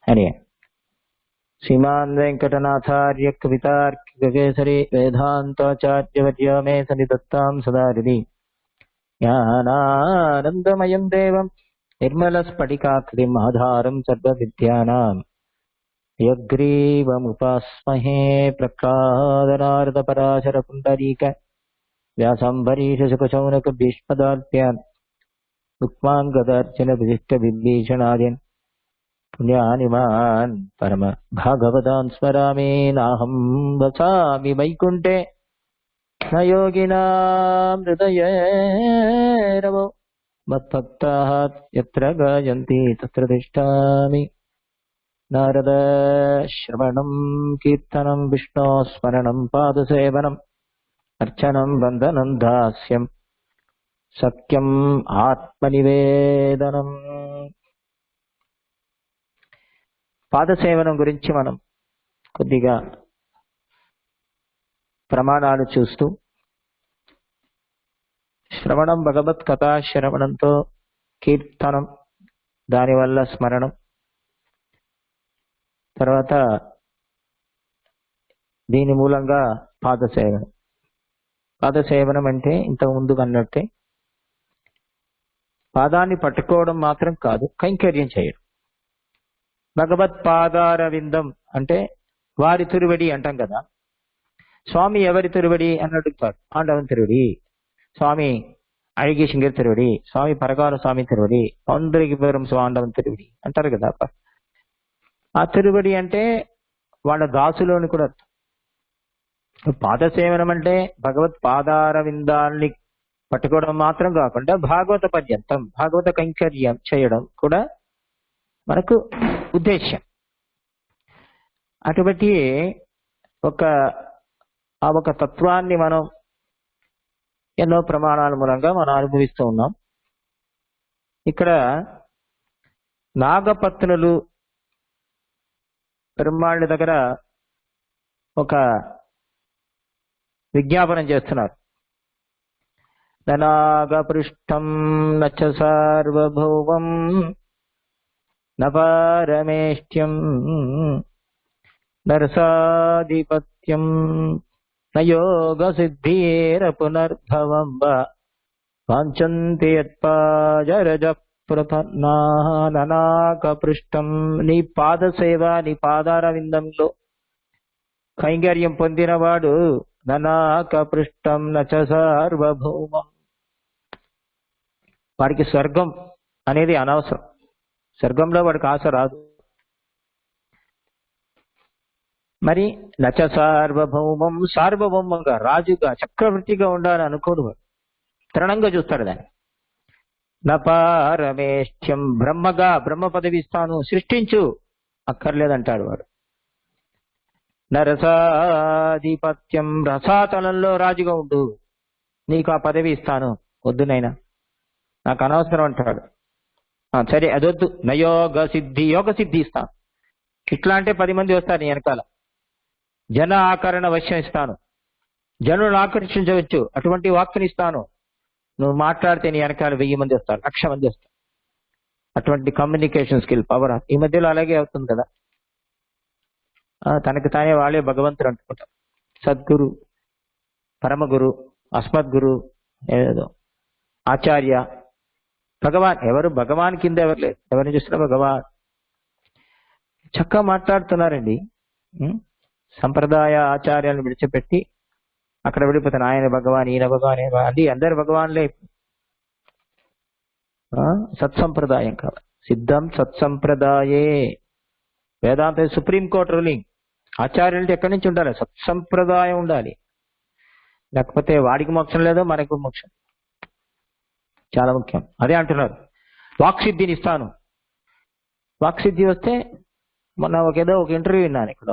हरि श्रीमान् वेंकटनाथार्य कवितार्किककेसरी वेदान्ताचार्यवर्यो मे सन्निधत्तां सदा हृदि ज्ञानानन्दमयं देवं निर्मलस्फटिकाकृतिम् आधारं सर्वविद्यानां यग्रीवमुपास्महे प्रह्लादनारदपराशरपुण्डरीक व्यासाम्बरीशशुकशौनक भीष्मदाल्प्यान् रुक्माङ्गदार्जुनविशिष्टविभीषणादीन् पुण्यानिमान् परम भागवतान् स्मरामि नाहं वसामि वैकुण्ठे न योगिनां हृदये रवो मद्भक्ताः यत्र गायन्ति तत्र तिष्ठामि। नारद श्रवणं कीर्तनं विष्णोस्मरणं पादसेवनम् अर्चनं वन्दनं दास्यं सत्यम् आत्मनिवेदनम्। పాదసేవనం గురించి మనం కొద్దిగా ప్రమాణాలు చూస్తూ శ్రవణం భగవత్ కథా శ్రవణంతో కీర్తనం, దానివల్ల స్మరణం, తర్వాత దీని మూలంగా పాదసేవనం. పాదసేవనం అంటే ఇంతకు ముందు అన్నట్టే పాదాన్ని పట్టుకోవడం మాత్రం కాదు, కైంకర్యం చేయడం. భగవత్పాదార విందం అంటే వారి తిరువడి అంటాం కదా. స్వామి ఎవరి తిరువడి అని అడుగుతారు. ఆండవన్ తిరువడి, స్వామి అழகிసింగర్ తిరువడి, స్వామి పరకాల స్వామి తిరువడి, పౌండరీకపురం ఆండవన్ తిరువడి అంటారు కదా. ఆ తిరువడి అంటే వాళ్ళ దాసులోని కూడా అర్థం. పాదసేవనం అంటే భగవత్ పాదార విందాన్ని పట్టుకోవడం మాత్రం కాకుండా భాగవత పర్యంతం, భాగవత కైంకర్యం చేయడం కూడా మనకు ఉద్దేశ్యం. అటువంటి ఒక తత్వాన్ని మనం ఎన్నో ప్రమాణాల మూలంగా మనం అనుభవిస్తూ ఉన్నాం. ఇక్కడ నాగపత్నులు పెరుమాళ్ళ దగ్గర ఒక విజ్ఞాపనం చేస్తున్నారు. నాగపృష్టం నచ సార్వభౌమం నపారమేష్ట్యం నరసాధిపత్యం నయోగ సిద్ధిర పునర్భవం వాంఛంతి యత్పాజరజ ప్రపన్నానాకపృష్టం. నీ పాదసేవ, నీ పాదార విందంలో కైంకర్యం పొందినవాడు ననాకపృష్టం నచ సార్వభౌమం. వాడికి స్వర్గం అనేది అనవసరం, స్వర్గంలో వాడికి ఆశ రాదు. మరి నచ సార్వభౌమం, సార్వభౌమంగా రాజుగా చక్రవర్తిగా ఉండాలని అనుకోడు వాడు, తృణంగా చూస్తాడు దాన్ని. నపారమేష్ట్యం, బ్రహ్మగా బ్రహ్మ పదవి ఇస్తాను, సృష్టించు అక్కర్లేదంటాడు వాడు. నరసాధిపత్యం, రసాతలంలో రాజుగా ఉండు, నీకు ఆ పదవి ఇస్తాను, వద్దునైనా నాకు అనవసరం అంటాడు. సరే అదొద్దు, నయోగ సిద్ధి, యోగ సిద్ధి ఇస్తాను. ఇట్లా అంటే 10 మంది వస్తారు నీ వెనకాల. జన ఆకరణ వశ్యం ఇస్తాను, జనులను ఆకర్షించవచ్చు, అటువంటి వాక్కుని ఇస్తాను. నువ్వు మాట్లాడితే నీ వెనకాల 1000 మంది వస్తారు, 1,00,000 మంది వస్తారు. అటువంటి కమ్యూనికేషన్ స్కిల్, పవర్ ఈ మధ్యలో అలాగే అవుతుంది కదా. తనకి తానే వాళ్ళే భగవంతుడు అంటుకుంటారు. సద్గురు, పరమగురు, అస్మద్గురు, ఏదో ఆచార్య, భగవాన్. ఎవరు భగవాన్ కింద ఎవరు లేరు, ఎవరిని చూసినా భగవాన్. చక్కగా మాట్లాడుతున్నారండి. సంప్రదాయ ఆచార్యాలను విడిచిపెట్టి అక్కడ విడిపోతాను, ఆయన భగవాన్, ఈయన భగవాన్, అది అందరు భగవాన్లే. సత్సంప్రదాయం కావాలి, సిద్ధం సత్సంప్రదాయే. వేదాంత సుప్రీంకోర్టు రూలింగ్. ఆచార్యులు ఎక్కడి నుంచి ఉండాలి? సత్సంప్రదాయం ఉండాలి, లేకపోతే వాడికి మోక్షం లేదు, మనకు మోక్షం. చాలా ముఖ్యం. అదే అంటున్నారు, వాక్సిద్ధిని ఇస్తాను. వాక్సిద్ధి వస్తే మొన్న ఏదో ఒక ఇంటర్వ్యూ విన్నాను ఇక్కడ.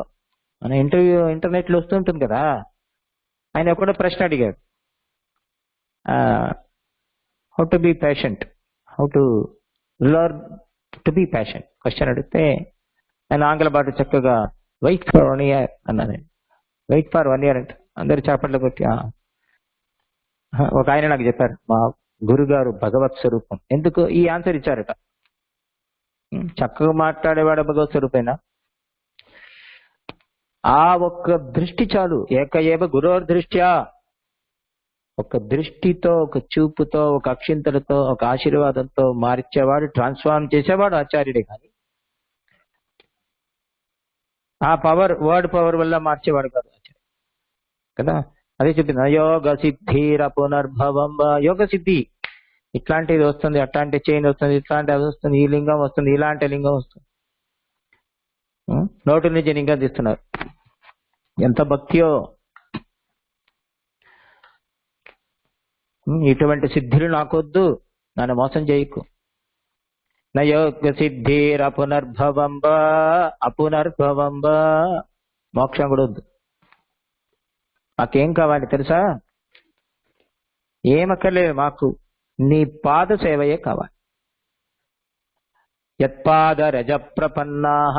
మన ఇంటర్నెట్లో వస్తుంటుంది కదా, ఆయన కూడా ప్రశ్న అడిగాడు, how to be patient, how to learn to be patient question అడిగితే ఆయన ఆంగ్ల భాష చక్కగా వెయిట్ ఫర్ 1 year అన్నాను. వెయిట్ ఫర్ 1 year అంటే అందరు చేపట్లు కొట్టి ఒక ఆయన నాకు చెప్పారు, మా గురుగారు భగవత్ స్వరూపం. ఎందుకు ఈ ఆన్సర్ ఇచ్చారట, చక్కగా మాట్లాడేవాడు భగవత్ స్వరూపేనా? ఆ ఒక్క దృష్టి చాలు. ఏకయేవ గురోర్ దృష్ట్యా, ఒక దృష్టితో, ఒక చూపుతో, ఒక అక్షింతలతో, ఒక ఆశీర్వాదంతో మార్చేవాడు, ట్రాన్స్ఫార్మ్ చేసేవాడు ఆచార్యుడే. కానీ ఆ పవర్, వర్డ్ పవర్ వల్ల మార్చేవాడు కాదు ఆచార్య కదా. అదే చెప్పింది, యోగ సిద్ధిర పునర్భవం. యోగ సిద్ధి ఇట్లాంటిది వస్తుంది, అట్లాంటి చైన్ వస్తుంది, ఇట్లాంటి అది వస్తుంది, ఈ లింగం వస్తుంది, ఇలాంటి లింగం వస్తుంది. నోటి నుంచి లింగం తీస్తున్నారు. ఎంత భక్తియో! ఇటువంటి సిద్ధులు నాకొద్దు, నన్ను మోసం చేయకు. నయోగ సిద్ధిర పునర్భవంబ, అపునర్భవంబ. మోక్షం కూడా వద్దు. మాకేం కావాలి తెలుసా? ఏమక్కర్లేదు మాకు, నీ పాద సేవయే కావాలి. యత్పాద రజ ప్రపన్నాహ,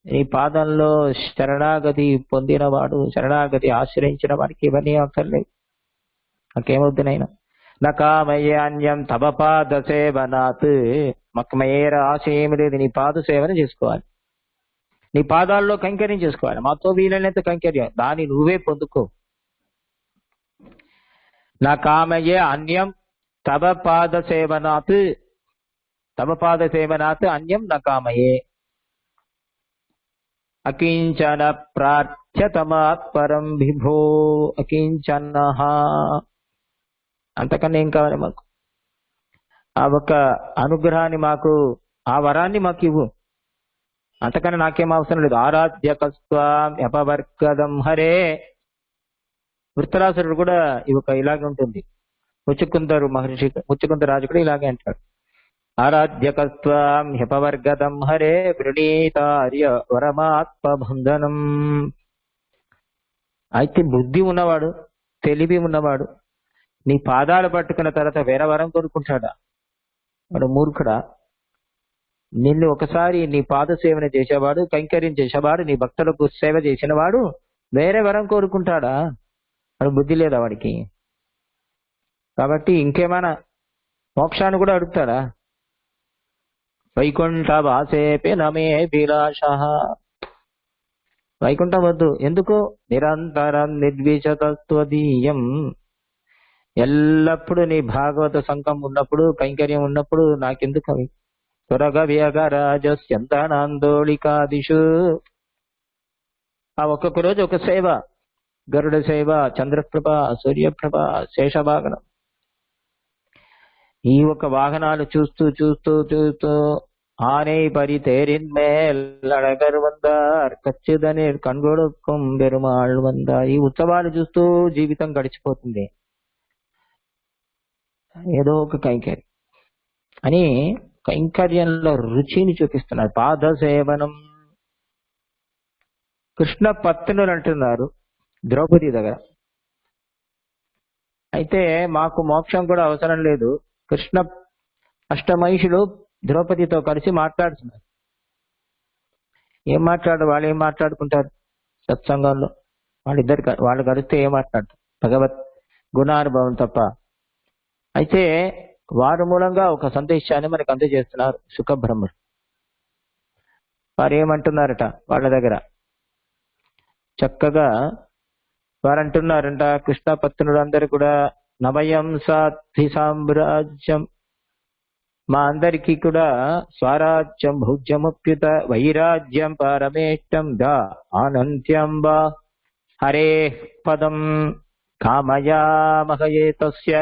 నీ పాదంలో శరణాగతి పొందినవాడు, శరణాగతి ఆశ్రయించిన వాడికి ఇవన్నీ అక్కర్లేదు. నాకేమొద్దునైనా. నకామయ్యాన్యం తవ పాద సేవనాత్, మాకు మేర ఆశ ఏమి లేదు, నీ పాద సేవను చేసుకోవాలి, నీ పాదాల్లో కైంకర్యం చేసుకోవాలి. మాతో వీలైనంత కైంకర్యం, దాన్ని నువ్వే పొందుకో. నా కామయే అన్యం తవ పాద సేవనాత్, తవ పాద సేవనాత్ అన్యం నా కామయే. అకించన ప్రార్థ్యతమాత్ పరం విభో, అకించన. అంతకన్నా ఏం కావాలి మాకు? ఆ ఒక్క అనుగ్రహాన్ని మాకు, ఆ వరాన్ని మాకు ఇవ్వు, అంతకన్నా నాకేం అవసరం లేదు. ఆరాధ్య కస్వాం అపవర్గదం హరే. వృత్తరాసురుడు కూడా ఇలాగే ఉంటుంది. ముచ్చుకుంద రాజు కూడా ఇలాగే అంటాడు, ఆరాధ్య కస్వాం హ్యపవర్గదం హరే ప్రణీతార్య వరమాత్మబంధనం. అయితే బుద్ధి ఉన్నవాడు, తెలివి ఉన్నవాడు నీ పాదాలు పట్టుకున్న తర్వాత వేరే వరం కోరుకుంటాడా? వాడు మూర్ఖుడా? నిన్ను ఒకసారి నీ పాద సేవన చేసేవాడు, కైంకర్యం చేసేవాడు, నీ భక్తులకు సేవ చేసిన వాడు వేరే వరం కోరుకుంటాడా? వాడు బుద్ధి లేదా వాడికి? కాబట్టి ఇంకేమైనా మోక్షాన్ని కూడా అడుగుతాడా? వైకుంఠ వాసేపే నమే విలాష. వైకుంఠం వద్దు. ఎందుకు? నిరంతరం నిర్విశతత్వదీయం. ఎల్లప్పుడూ నీ భాగవత సంఘం ఉన్నప్పుడు, కైంకర్యం ఉన్నప్పుడు నాకెందుకు అవి? త్వరగా వ్యాగరాజస్యంతానందోళికాదిషు. ఆ ఒక్కొక్క రోజు ఒక సేవ, గరుడ సేవ, చంద్రప్రభ, సూర్యప్రభ, శేషవాహనం, ఈ ఒక వాహనాలు చూస్తూ చూస్తూ చూస్తూ ఆనే పరి తేరిన్మేల్ అడగరు వందార్ ఖచ్చితనే కన్గొడుకుం పెరుమాళ్ వంద. ఈ ఉత్సవాలు చూస్తూ జీవితం గడిచిపోతుంది. ఏదో ఒక కైంకర్యం అని కైంకర్యంలో రుచిని చూపిస్తున్నారు. పాద సేవనం. కృష్ణ పత్నులు అంటున్నారు ద్రౌపది దగ్గర. అయితే మాకు మోక్షం కూడా అవసరం లేదు. కృష్ణ అష్టమహిషులు ద్రౌపదితో కలిసి మాట్లాడుతున్నారు. వాళ్ళు ఏం మాట్లాడుకుంటారు సత్సంగంలో? వాళ్ళు కలిస్తే ఏం మాట్లాడతారు? భగవత్ గుణానుభవం తప్ప. అయితే వారి మూలంగా ఒక సందేశాన్ని మనకు అందజేస్తున్నారు సుఖబ్రహ్మడు. వారు ఏమంటున్నారట వాళ్ళ దగ్గర? చక్కగా వారు అంటున్నారంట, కృష్ణ పత్నులందరూ కూడా నవయం సాధ్వి సామ్రాజ్యం, మా అందరికీ కూడా స్వరాజ్యం భౌజ్యముప్యుత వైరాజ్యం పరమేష్టం దా ఆనంత్యం వా హరే పదం కామయామహయే తస్య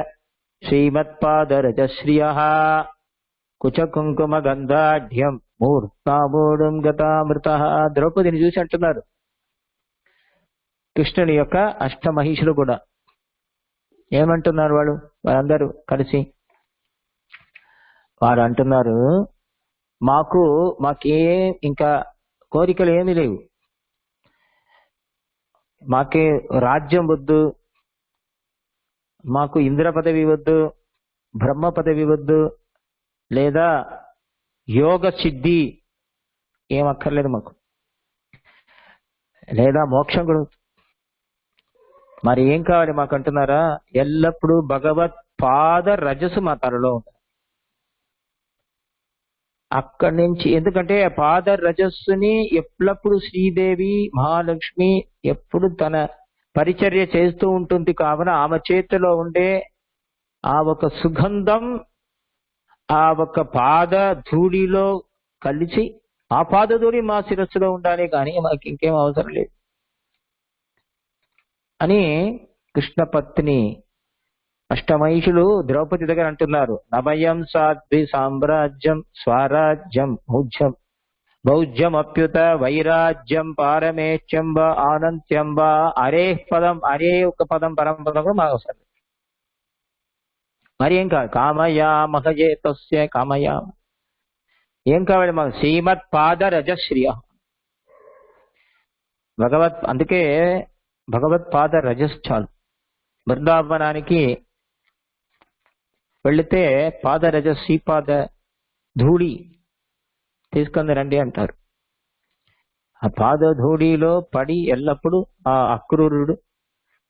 శ్రీమత్పాదరజశ్రియ కుచకుంకుమ గంధాఢ్యం మూర్తామూఢం గతామృత. ద్రౌపదిని చూసి అంటున్నారు కృష్ణుని యొక్క అష్టమహిషులు కూడా. ఏమంటున్నారు వాళ్ళందరూ కలిసి? వారు అంటున్నారు, మాకేం ఇంకా కోరికలు ఏమీ లేవు. మాకే రాజ్యం వద్దు, మాకు ఇంద్ర పదవి వద్దు, బ్రహ్మ పదవి వద్దు, లేదా యోగ సిద్ధి ఏం అక్కర్లేదు మాకు, లేదా మోక్షం కూడా. మరి ఏం కావాలి మాకు అంటున్నారా? ఎల్లప్పుడూ భగవత్ పాద రజస్సు మా తలలో ఉంటుంది. అక్కడి నుంచి, ఎందుకంటే పాద రజస్సుని ఎల్లప్పుడు శ్రీదేవి మహాలక్ష్మి ఎప్పుడు తన పరిచర్య చేస్తూ ఉంటుంది. కావున ఆమె చేతిలో ఉండే ఆ ఒక సుగంధం ఆ ఒక పాద ధూళిలో కలిసి, ఆ పాద ధూళి మా శిరస్సులో ఉండాలి, కానీ మాకు ఇంకేం అవసరం లేదు అని కృష్ణ పత్ని అష్టమహిషులు ద్రౌపది దగ్గర అంటున్నారు. నభయం సాధ్వి సామ్రాజ్యం స్వరాజ్యం భౌజ్యం భౌజ్యం అప్యుత వైరాజ్యం పారమేశ్యం వా ఆనంత్యం వా అరే పదం, అరే ఒక పదం పరంపదం కూడా మాకు అవసరం. మరి ఏం కావాలి? కామయా మహజేతస్య కామయా, ఏం కావాలి మాకు? శ్రీమత్ పాద రజశ్రియ భగవత్, అందుకే భగవత్ పాద రజస్ చాలు. బృందావనానికి వెళితే పాద రజస్ శ్రీపాద ధూళి తీసుకొని రండి అంటారు. ఆ పాద ధూళిలో పడి ఎల్లప్పుడూ ఆ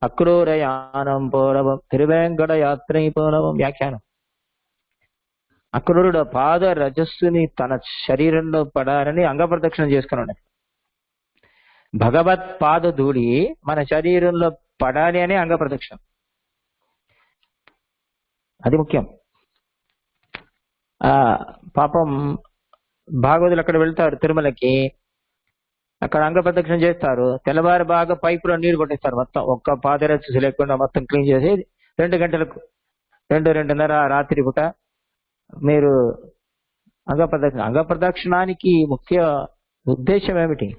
అక్రూరయానం పోలవం తిరువేంకట యాత్ర పోలవం వ్యాఖ్యానం. అక్రూరుడు పాద రజస్సుని తన శరీరంలో పడాలని అంగప్రదక్షిణ చేసుకున్నాడు. భగవత్ పాద ధూళి మన శరీరంలో పడాలి అని అంగప్రదక్షిణ, అది ముఖ్యం. పాపం భాగవతులు అక్కడ వెళ్తారు తిరుమలకి, అక్కడ అంగప్రదక్షిణ చేస్తారు. తెల్లవారు బాగా పైపులో నీరు కొట్టేస్తారు, మొత్తం ఒక్క పాదరక్ష లేకుండా మొత్తం క్లీన్ చేసి 2 గంటలకు 2-2:30 రాత్రి పూట మీరు అంగప్రదక్షిణానికి ముఖ్య ఉద్దేశం ఏమిటి?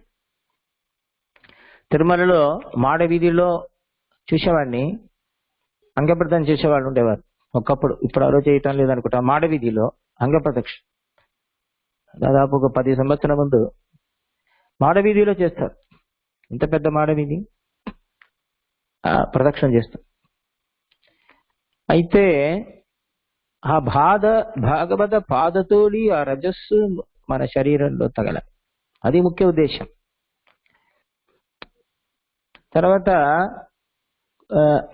తిరుమలలో మాడ వీధిలో చూసేవాడిని, అంగప్రదక్షిణ చేసేవాళ్ళు ఉండేవారు ఒకప్పుడు, ఇప్పుడు ఆ రోజు చేయటం లేదనుకుంటా. మాడ వీధిలో అంగప్రదక్షిణ దాదాపు ఒక 10 సంవత్సరాల ముందు మాడ వీధిలో చేస్తారు. ఇంత పెద్ద మాడ వీధి ప్రదక్షిణ చేస్తారు. అయితే ఆ భాగవత పాదతోడి ఆ రజస్సు మన శరీరంలో తగలాలి, అది ముఖ్య ఉద్దేశం. తర్వాత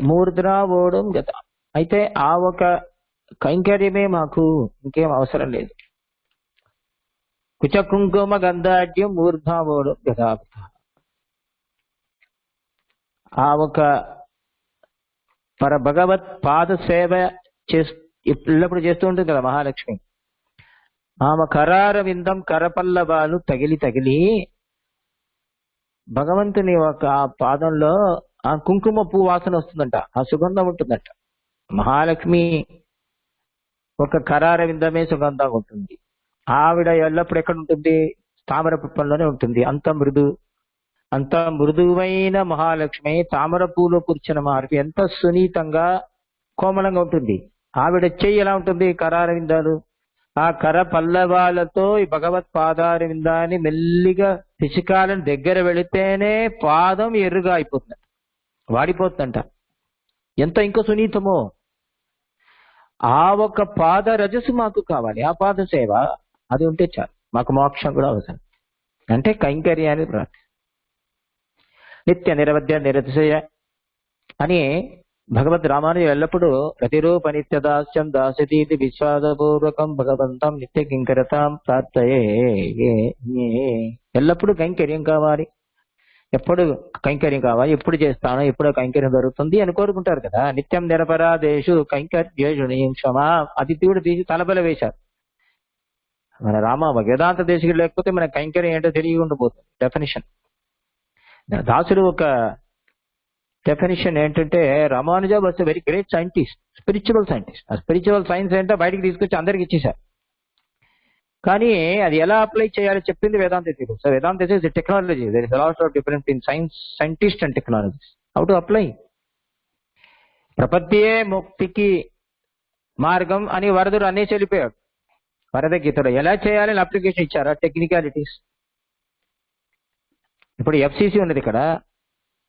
మూర్ధ్రావోడం గత, అయితే ఆ ఒక కైంకర్యమే మాకు, ఇంకేం అవసరం లేదు. కుచకుంకుమ గంధాఢ్యం మూర్ధావోడం గతాపిత, ఆ ఒక భగవత్ పాద సేవ ఎల్లప్పుడు చేస్తూ ఉంటుంది కదా మహాలక్ష్మి. ఆమె కరార విందం కరపల్లవాలు తగిలి తగిలి భగవంతుని ఒక పాదంలో ఆ కుంకుమ పువ్వు వాసన వస్తుందంట, ఆ సుగంధం ఉంటుందంట. మహాలక్ష్మి ఒక కరార విందమే సుగంధంగా ఉంటుంది. ఆవిడ ఎల్లప్పుడు ఎక్కడ ఉంటుంది? తామర పుష్పంలోనే ఉంటుంది. అంత మృదువైన మహాలక్ష్మి తామర పూలో కూర్చున్న మహాలక్ష్మి ఎంత సునీతంగా కోమలంగా ఉంటుంది. ఆవిడ చెయ్యి ఎలా ఉంటుంది? కరార విందాలు. ఆ కర పల్లవాలతో ఈ భగవత్ పాదార విందాన్ని మెల్లిగా పిసికాలని దగ్గర వెళితేనే పాదం ఎర్రుగా అయిపోతుంది, వాడిపోతుందంట. ఎంత ఇంకా సునీతమో ఆ ఒక పాద రజసు మాకు కావాలి. ఆ పాద సేవ అది ఉంటే చాలు, మాకు మోక్షం కూడా అవసరం. అంటే కైంకర్యాన్ని ప్రార్థన నిత్య నిరవధ్య నిరతిశయ అని భగవద్ రామానుజు ఎల్లప్పుడూ ప్రతిరూప నిత్య దాస్యం దాసతీతి విశ్వాసపూర్వకం భగవంతం నిత్య కింకరతాం ప్రార్థయే. ఎల్లప్పుడూ కైంకర్యం కావాలి, ఎప్పుడు కైంకర్యం కావాలి, ఎప్పుడు చేస్తాను, ఎప్పుడు కైంకర్యం జరుగుతుంది అని కోరుకుంటారు కదా. నిత్యం నిరపరాధేషు కైంకర్యేషు క్షమా, అతిథివుడు తీసి తలబల వేశారు. మన వేదాంత దేశికుడు లేకపోతే మన కైంకర్యం ఏంటో తెలియ ఉండిపోతుంది. డెఫినేషన్ దాసుడు ఒక డెఫినేషన్ ఏంటంటే, Ramanuja was a very great scientist, spiritual scientist. ఆ స్పిరిచువల్ సైన్స్ ఏంటో బయటకు తీసుకొచ్చి అందరికి ఇచ్చేశారు. కానీ అది ఎలా అప్లై చేయాలో చెప్పింది Vedanta Telugu. So Vedanta is technology. There is lot of difference in science, scientist and technologies. How to apply. ప్రపత్తియే ముక్తికి మార్గం అని వరదుడు అనేసి వెళ్ళిపోయాడు. భరతగీతలో ఎలా చేయాలని అప్లికేషన్ ఇచ్చారా? టెక్నికాలిటీస్. ఇప్పుడు ఎఫ్సిసి ఉన్నది ఇక్కడ.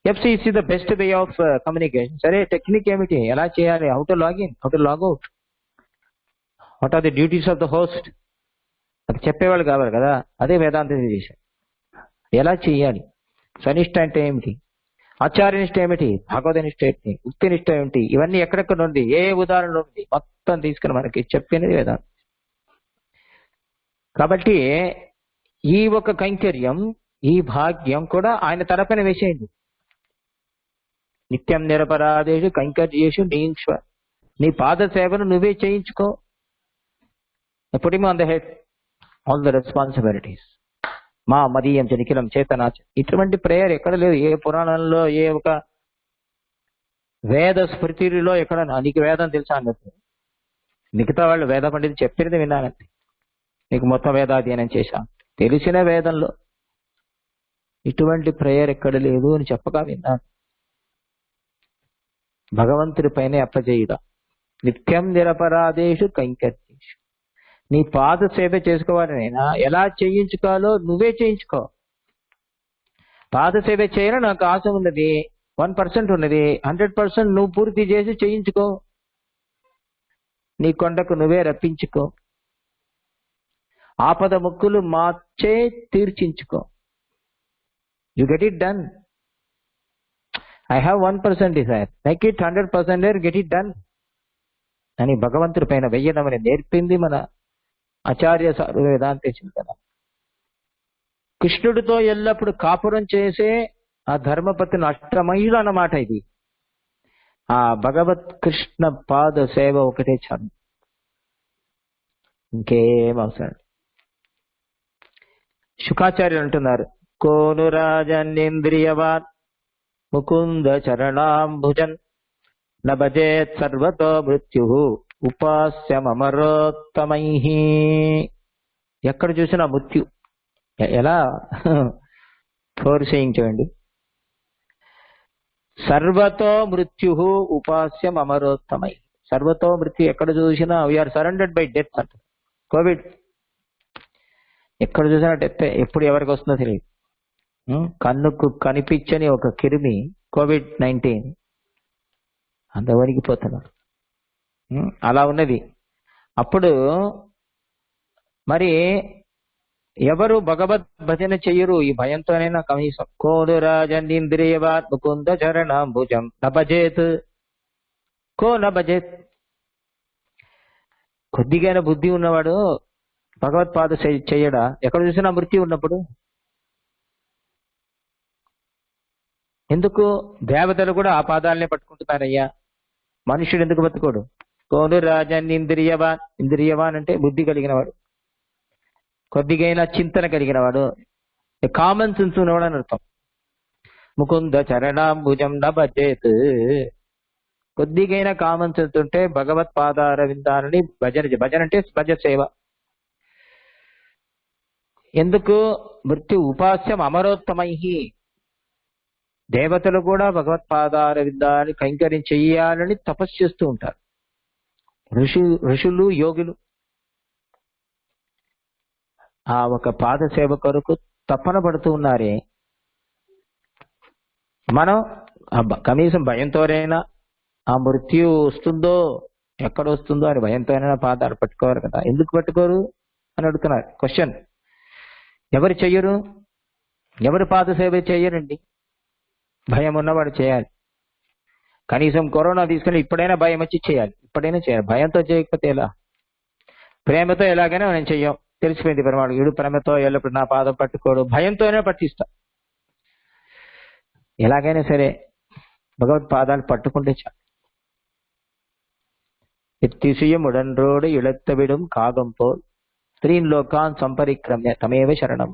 FCC the best way of communication. సరే, టెక్నిక్ ఏమిటి, ఎలా చేయాలి, how to login, how to logout, what are the duties of the host, అది చెప్పేవాళ్ళు కావాలి కదా. అదే వేదాంత చేశారు. ఎలా చేయాలి, సనిష్ట అంటే ఏమిటి, ఆచార్యనిష్ట ఏమిటి, భగవదనిష్ట ఏమిటి, ఉక్తినిష్ట ఏమిటి, ఇవన్నీ ఎక్కడెక్కడ ఉంది, ఏ ఉదాహరణలో ఉంది, మొత్తం తీసుకుని మనకి చెప్పినది వేదాంతం. కాబట్టి ఈ ఒక కైంకర్యం, ఈ భాగ్యం కూడా ఆయన తరపున వేసేయండి. నిత్యం నిరపరాధేషు కైంకర్యేషు నీంశ్వ. నీ పాద సేవను నువ్వే చేయించుకో. Put him on the head all the responsibilities. మా మదీయం చనిఖిలం చేతనాచ. ఇటువంటి ప్రేయర్ ఎక్కడ లేదు. ఏ పురాణంలో, ఏ ఒక వేద స్మృతిలో ఎక్కడ నీకు వేదం తెలుసా అన్నట్టు. మిగతా వాళ్ళు వేద పండితులు చెప్పినది విన్నానంటే, నీకు మొత్తం వేదాధ్యయనం చేశా, తెలిసిన వేదంలో ఇటువంటి ప్రేయర్ ఎక్కడ లేదు అని చెప్పగా విన్నాను. భగవంతుడి పైన అప్పజేయుట. నిత్యం నిరపరాధేషు కైంకర్యేషు. నీ పాద సేవ చేసుకోవాలనైనా ఎలా చేయించుకోవాలో నువ్వే చేయించుకో. పాద సేవ చేయాలని నాకు ఆశ ఉన్నది, 1% ఉన్నది, 100% నువ్వు పూర్తి చేసి చేయించుకో. నీ కొండకు నువ్వే రప్పించుకో. ఆపద ముక్కులు మార్చే తీర్చించుకో. You get it done. I have 1% desire, make it 100%, get it done అని భగవంతుడి పైన వెయ్యడం అని నేర్పింది మన ఆచార్య సారు వేదాంత చింతన. కృష్ణుడితో ఎల్లప్పుడు కాపురం చేసే ఆ ధర్మపత్ని అష్టమహిళ అన్నమాట ఇది. ఆ భగవత్ కృష్ణ పాద సేవ ఒకటే చాలు, ఇంకేం అవసరం. శుకాచార్యులు అంటున్నారు, కోను రాజన్నేంద్రియవాన్ ముకుంద చరణాంభుజన్ నభజేత్ సర్వతో మృత్యు ఉపాస్యమరోత్తమై. ఎక్కడ చూసినా మృత్యు. ఎలా చేయించండి. సర్వతో మృత్యు ఉపాస్యం అమరోత్తమై. సర్వతో మృత్యు ఎక్కడ చూసినా వీఆర్ సరెండర్డ్ బై డెత్ అంట. కోవిడ్ ఎక్కడ చూసినా డెత్. ఎప్పుడు ఎవరికి వస్తుందో తెలియదు. కన్నుకు కనిపించని ఒక కిరిమి COVID-19 అంత వణికిపోతున్నారు. అలా ఉన్నది. అప్పుడు మరి ఎవరు భగవద్ భజన చెయ్యరు ఈ భయంతోనైనా కనీసం. కోడు రాజేంద్రియవాత్ ముకుంద చరణాంబుజం నభజేత్. కో నభజేత్. కొద్దిగైన బుద్ధి ఉన్నవాడు భగవత్పాద చెయ్యడా? ఎక్కడ చూసినా మృత్యు ఉన్నప్పుడు. ఎందుకు? దేవతలు కూడా ఆ పాదాలనే పట్టుకుంటున్నారయ్యా. మనుషుడు ఎందుకు బతుకోడు? కోడు రాజన్ ఇంద్రియవాన్. ఇంద్రియవాన్ అంటే బుద్ధి కలిగినవాడు, కొద్దిగైనా చింతన కలిగిన వాడు, కామన్ సెన్స్ ఉన్నవాడు అని అర్థం. ముకుంద చరణాంబుజం నభజేత్. కొద్దిగైనా కామన్ సెన్స్ ఉంటే భగవత్ పాదార విందాలని భజన అంటే భజ సేవ. ఎందుకు? మృత్యు ఉపాస్యం అమరోత్తమై. దేవతలు కూడా భగవత్పాదార విందాన్ని కైంకర్యం చెయ్యాలని తపస్సు చేస్తూ ఉంటారు. ఋషులు, యోగులు ఆ ఒక పాద సేవ కొరకు తపన పడుతూ ఉన్నారే. మనం కనీసం భయంతోనైనా ఆ మృత్యు వస్తుందో ఎక్కడ వస్తుందో అని భయంతోనైనా పాదాలు పట్టుకోరు కదా. ఎందుకు పట్టుకోరు అని అడుగుతున్నారు. క్వశ్చన్. ఎవరు చెయ్యరు? ఎవరు పాద సేవ చెయ్యరండి? భయం ఉన్నవాడు చేయాలి. కనీసం కరోనా తీసుకుని ఇప్పుడైనా భయం వచ్చి చేయాలి. ఇప్పుడైనా చేయాలి. భయంతో చేయకపోతే ఎలా? ప్రేమతో ఎలాగైనా మనం చెయ్యం. తెలిసిపోయింది పరమాడు. వీడు ప్రేమతో ఎల్లప్పుడు నా పాదం పట్టుకోడు, భయంతోనే పట్టిస్తా. ఎలాగైనా సరే భగవత్ పాదాలు పట్టుకుంటే చాలు. ఎత్తిసియముడన్రోడు ఇళత్తవిడం కాగంపో స్త్రీన్ లోకాన్ సంపరిక్రమ్య తమేవ శరణం.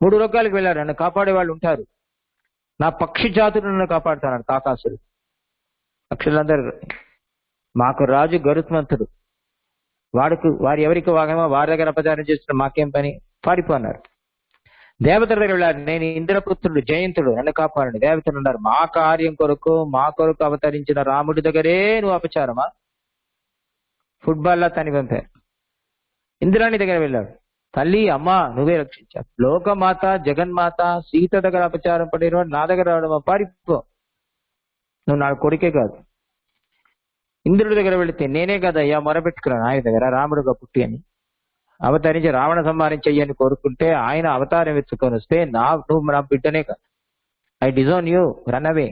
3 లోకాలకు వెళ్ళారు. నన్ను కాపాడే వాళ్ళు ఉంటారు. నా పక్షి జాతులు నన్ను కాపాడుతున్నాడు. కాకాసుడు. పక్షులందరూ మాకు రాజు గరుత్మంతుడు, వారు ఎవరికి వాగమో వారి దగ్గర అపచారం చేస్తున్న మాకేం పని, పారిపోన్నారు. దేవతల దగ్గర వెళ్ళారు. నేను ఇంద్రపుత్రుడు జయంతుడు, నన్ను కాపాడండి. దేవతలు ఉన్నారు. మా కార్యం కొరకు మా కొరకు అవతరించిన రాముడి దగ్గరే నువ్వు అపచారమా? ఫుట్బాల్ లా తని పంపారు. ఇంద్రాణి దగ్గర వెళ్ళాడు. తల్లి అమ్మా నువ్వే రక్షించావు. లోకమాత జగన్మాత సీత దగ్గర అపచారం పడిన నా దగ్గర రావడం పారిపో, నువ్వు నా కొడుకే కాదు. ఇంద్రుడి దగ్గర వెళితే నేనే కదయ్యా మొరపెట్టుకున్నాను ఆయన దగ్గర రాముడుగా పుట్టి అని అవతరించి రావణ సంహారం చెయ్యని కోరుకుంటే ఆయన అవతారం ఎత్తుకొని వస్తే నువ్వు నా బిడ్డనే కాదు, I disown you, run away.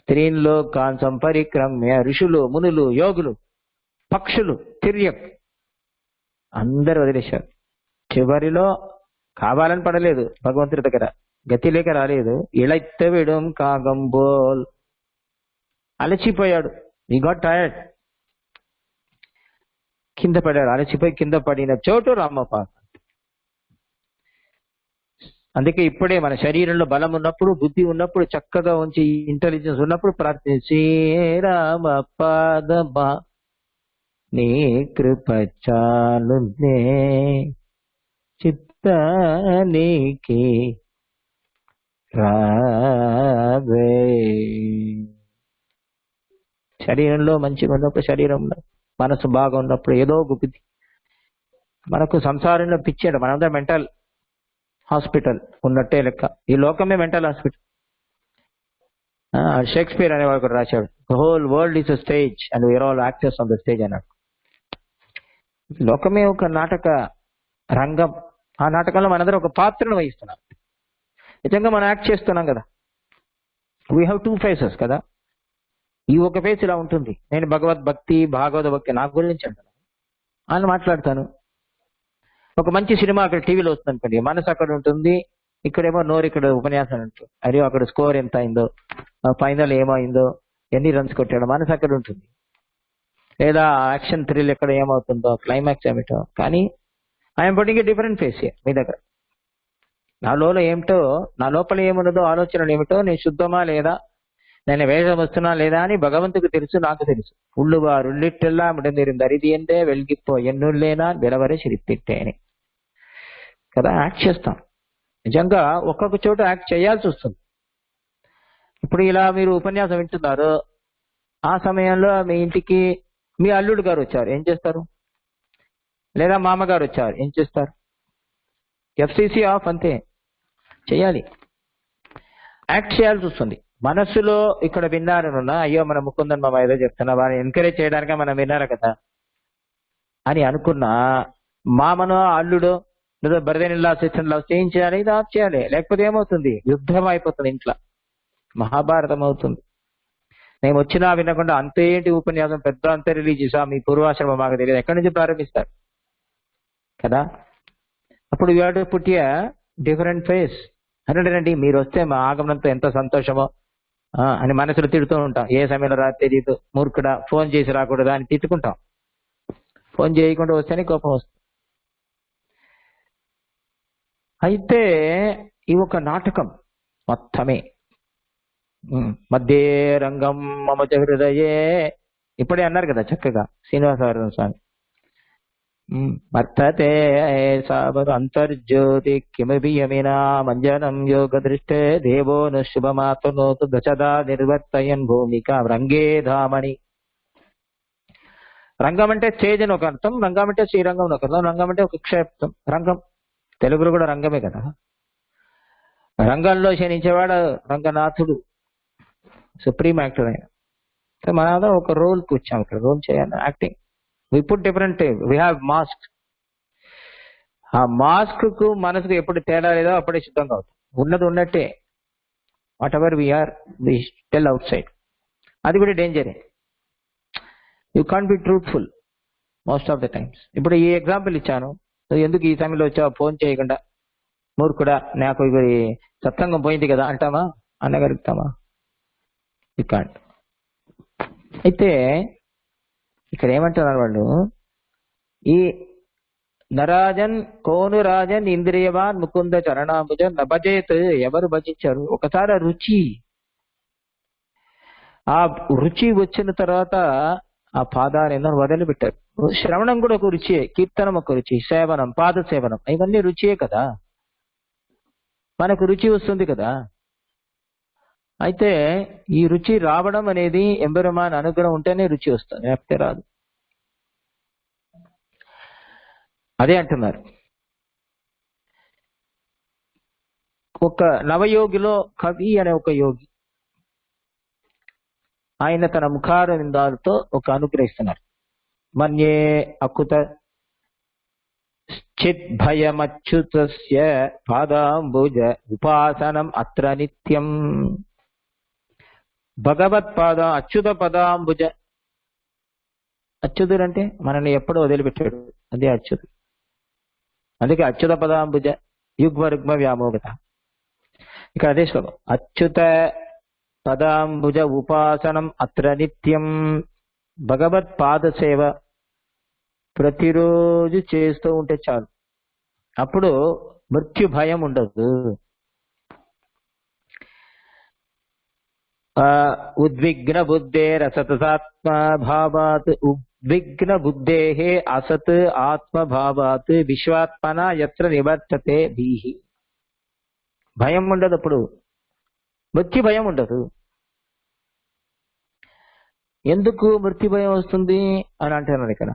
త్రీన్లో కాంసం పరిక్రమ్య ఋషులు మునులు యోగులు పక్షులు తిర్యక్ అందరు వదిలేశారు. చివరిలో కావాలని పడలేదు, భగవంతుడి దగ్గర గతి లేక రాలేదు. ఇళైత్త విడం కాగంబోల్ అలసిపోయాడు, ఈ గాట్ టైర్డ్, కింద పడాడు. అలసిపోయి కింద పడిన చోటు రామప్ప. అందుకే ఇప్పుడే మన శరీరంలో బలం ఉన్నప్పుడు బుద్ధి ఉన్నప్పుడు చక్కగా ఉంచి ఇంటెలిజెన్స్ ఉన్నప్పుడు ప్రార్థించి రామ పాదమా నీ కృప చాలునే చిత్తానికి రావే. శరీరంలో మంచిగా ఉన్నప్పుడు, శరీరంలో మనసు బాగా ఉన్నప్పుడు ఏదో గుపితి. మనకు సంసారంలో పిచ్చాడు, మనందరం మెంటల్ హాస్పిటల్ ఉన్నట్టే లెక్క. ఈ లోకమే మెంటల్ హాస్పిటల్. షేక్స్పియర్ అనేవాడు ఒకటి రాశాడు, whole world is a stage and we are all actors on the stage అన్నాడు. లోకమే ఒక నాటక రంగం. ఆ నాటకంలో మనందరం ఒక పాత్రను వహిస్తున్నాం. నిజంగా మనం యాక్ట్ చేస్తున్నాం కదా. వీ హ్యావ్ 2 ఫేసెస్ కదా. ఈ ఒక ఫేస్ ఇలా ఉంటుంది, నేను భగవద్భక్తి భాగవత భక్తి నా గురించి అంటాను అని మాట్లాడతాను. ఒక మంచి సినిమా అక్కడ టీవీలో వస్తుంది అనుకోండి, మనసు అక్కడ ఉంటుంది, ఇక్కడేమో నోరు ఇక్కడ ఉపన్యాసం ఉంటుంది. అరే అక్కడ స్కోర్ ఎంత అయిందో, ఫైనల్ ఏమైందో, ఎన్ని రన్స్ కొట్టాడో మనసు అక్కడ ఉంటుంది. లేదా యాక్షన్ థ్రిల్ ఎక్కడ ఏమవుతుందో, క్లైమాక్స్ ఏమిటో. కానీ I'm putting a different face మీ దగ్గర. నా లోపల ఏమున్నదో, ఆలోచనలు ఏమిటో, నేను శుద్ధమా లేదా, నేను వేషం వస్తున్నా లేదా అని భగవంతుకు తెలుసు, నాకు తెలుసు. ఉళ్ళువారుళ్ళిట్టెల్లా దరిదిందే వెలిగిపో ఎన్నుళ్ళేనా వెలవరే సిరితిట్టేని కదా. యాక్ట్ చేస్తాం. నిజంగా ఒక్కొక్క చోట యాక్ట్ చేయాల్సి వస్తుంది. ఇప్పుడు ఇలా మీరు ఉపన్యాసం వింటున్నారు, ఆ సమయంలో మీ ఇంటికి మీ అల్లుడు గారు వచ్చారు, ఏం చేస్తారు? లేదా మామగారు వచ్చారు, ఏం చేస్తారు? ఎఫ్సిసి ఆఫ్, అంతే. చేయాలి, యాక్ట్ చేయాల్సి వస్తుంది. మనస్సులో ఇక్కడ విన్నారనున్నా, అయ్యో మన ముకుందన్ మామ ఏదో చెప్తున్నా, వారిని ఎంకరేజ్ చేయడానికి మనం విన్నారు కదా అని అనుకున్నా, మామనో అల్లుడో లేదా బర్దెనిల్లా అసిస్టెంట్ లవ్ ఏం చేయాలి? ఇది ఆఫ్ చేయాలి. లేకపోతే ఏమవుతుంది? యుద్ధం అయిపోతుంది, ఇంట్లో మహాభారతం అవుతుంది. నేను వచ్చినా వినకుండా అంతేంటి ఉపన్యాసం, పెద్ద అంతే రిలీజ్ చేసా, మీ పూర్వాశ్రమం మాకు తెలియదు, ఎక్కడి నుంచి ప్రారంభిస్తారు కదా. అప్పుడు వీడు పుట్టి డిఫరెంట్ ఫేస్ అంటే మీరు వస్తే మా ఆగమనంతో ఎంత సంతోషమో అని మనసులో తిడుతూ ఉంటాం. ఏ సమయంలో రా తెలియదు, మూర్ఖుడా, ఫోన్ చేసి రాకూడదా అని తిట్టుకుంటాం. ఫోన్ చేయకుండా వస్తేనే కోపం వస్తుంది. అయితే ఈ ఒక నాటకం మొత్తమే. మధ్య రంగం మమచ హృదయే, ఇప్పుడే అన్నారు కదా చక్కగా శ్రీనివాసవర్ధన్ స్వామి. వర్తతే అంతర్జ్యోతి కిమపి యమినా మంజనం యోగ దృష్టే దేవో శుభమాతనోతు దశదా నిర్వర్తయన్ భూమిక రంగే ధామని. రంగం అంటే స్టేజ్ అని ఒక అర్థం, రంగం అంటే శ్రీరంగం అని ఒక అర్థం, రంగం అంటే ఒక క్షేత్రం. రంగం తెలుగులో కూడా రంగమే కదా. రంగంలో శనించేవాడు రంగనాథుడు, సుప్రీం యాక్టర్ ఆయన. మన ఒక రోల్కి వచ్చాం, ఇక్కడ రోల్ చేయాలి, acting. We put different, we have mask. ఆ మాస్క్ కు మనసుకు ఎప్పుడు తేడా లేదో అప్పుడే సిద్ధంగా అవుతుంది. ఉన్నది ఉన్నట్టే, whatever we're we tell outside. అది కూడా డేంజరే. You can't be truthful most of the times. ఇప్పుడు ఈ ఎగ్జాంపుల్ ఇచ్చాను, ఎందుకు ఈ సమయంలో వచ్చావు ఫోన్ చేయకుండా, మూర్ఖుడా నాకు ఇది సత్సంగం పోయింది కదా అంటామా? అనగలుగుతామా? You can't. అయితే ఇక్కడ ఏమంటున్నారు వాళ్ళు, ఈ నరాజన్ కోను రాజన్ ఇంద్రియవాన్ ముకుంద చరణాంబుజ నభజేత్, ఎవరు భజించారు? ఒకసారి ఆ రుచి వచ్చిన తర్వాత ఆ పాదాలు ఎన్నో వదిలిపెట్టారు. శ్రవణం కూడా ఒక రుచియే, కీర్తనం ఒక రుచి, సేవనం పాద సేవనం ఇవన్నీ రుచియే కదా. మనకు రుచి వస్తుంది కదా. అయితే ఈ రుచి రావడం అనేది ఎంబెరుమాన్ అనుగ్రహం ఉంటేనే రుచి వస్తుంది, లేకపోతే రాదు. అదే అంటున్నారు. ఒక నవయోగిలో కవి అనే ఒక యోగి, ఆయన తన ముఖార విందాలతో ఒక అనుగ్రహిస్తున్నారు. మన్యే అకుత చిద్భయమచ్యుతస్య పాదాంబుజ ఉపాసనం అత్ర నిత్యం. భగవత్పాద అచ్యుత పదాంబుజ. అచ్యుతుడు అంటే మనల్ని ఎప్పుడో వదిలిపెట్టాడు, అదే అచ్యుతుడు. అందుకే అచ్యుత పదాంబుజ యుగ్మ వ్యామోగత. ఇక్కడ అదే శ్లోకం. అచ్యుత పదాంబుజ ఉపాసనం అత్ర నిత్యం. భగవత్పాద సేవ ప్రతిరోజు చేస్తూ ఉంటే చాలు, అప్పుడు మృత్యు భయం ఉండదు. ఉద్విగ్న బుద్ధే రసతాత్మభావాత్. ఉద్విగ్న బుద్ధే అసత్ ఆత్మభావాత్ విశ్వాత్మన యత్ర నివర్తతే భీహి. భయం ఉండదు, అప్పుడు మృత్యు భయం ఉండదు. ఎందుకు మృత్యు భయం వస్తుంది అని అంటున్నాను ఇక్కడ.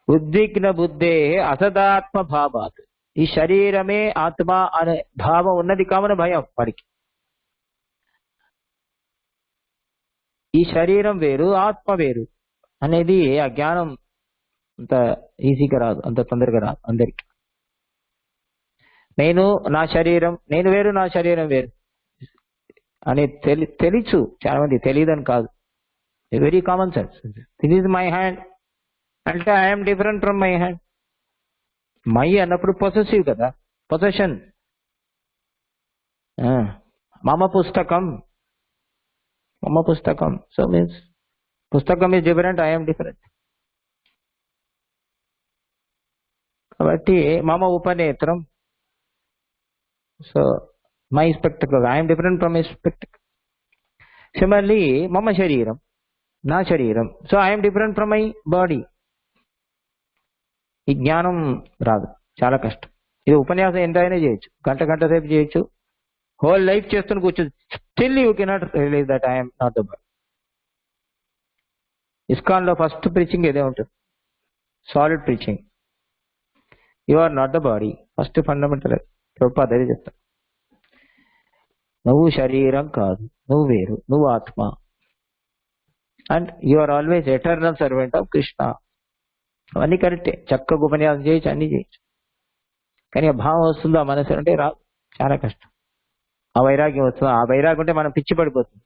ఉద్విగ్న బుద్ధే అసదాత్మ భావాత్. ఈ శరీరమే ఆత్మ అనే భావం ఉన్నది కావున భయం వాడికి. ఈ శరీరం వేరు ఆత్మ వేరు అనేది ఆ జ్ఞానం అంత ఈజీగా రాదు, అంత తొందరగా రాదు అందరికి. నేను నా శరీరం, నేను వేరు నా శరీరం వేరు అని తెలుసు చాలా మంది, తెలియదని కాదు. Very common sense. This is my hand అంటే I'm different from my hand. My అన్నప్పుడు పొసెసివ్ కదా, పొసెషన్. మమ పుస్తకం, మమ పుస్తకం. సో మీన్స్ పుస్తకం ఈజ్ డిఫరెంట్, ఐఎమ్ డిఫరెంట్. కాబట్టి మమ ఉపనేత్రం. So my spectacle, I'm different from my spectacle. Similarly మమ శరీరం, నా శరీరం. So I'm different from my body. ఈ జ్ఞానం రాదు, చాలా కష్టం. ఇది ఉపన్యాసం ఎంతైనా చేయొచ్చు, గంట సేపు చేయొచ్చు, హోల్ లైఫ్ చేస్తున్న కూర్చోచ్చు. Still you cannot realize that I'm not the body. ISKCON లో ఫస్ట్ ప్రీచింగ్ ఇదే ఉంటుంది, solid preaching. You are not the body. First fundamental Prabhupada అదే చెప్తాను. నువ్వు శరీరం కాదు, నువ్వు వేరు, నువ్వు ఆత్మ. And you are always eternal servant of Krishna. అవన్నీ కరెక్టే, చక్కగా ఉపన్యాసం చేయొచ్చు, అన్ని చేయొచ్చు. కానీ ఆ భావం వస్తుందో ఆ మనసు అంటే రాదు, చాలా కష్టం. ఆ వైరాగ్యం వస్తుంది. ఆ వైరాగ్యం ఉంటే మనం పిచ్చి పడిపోతుంది.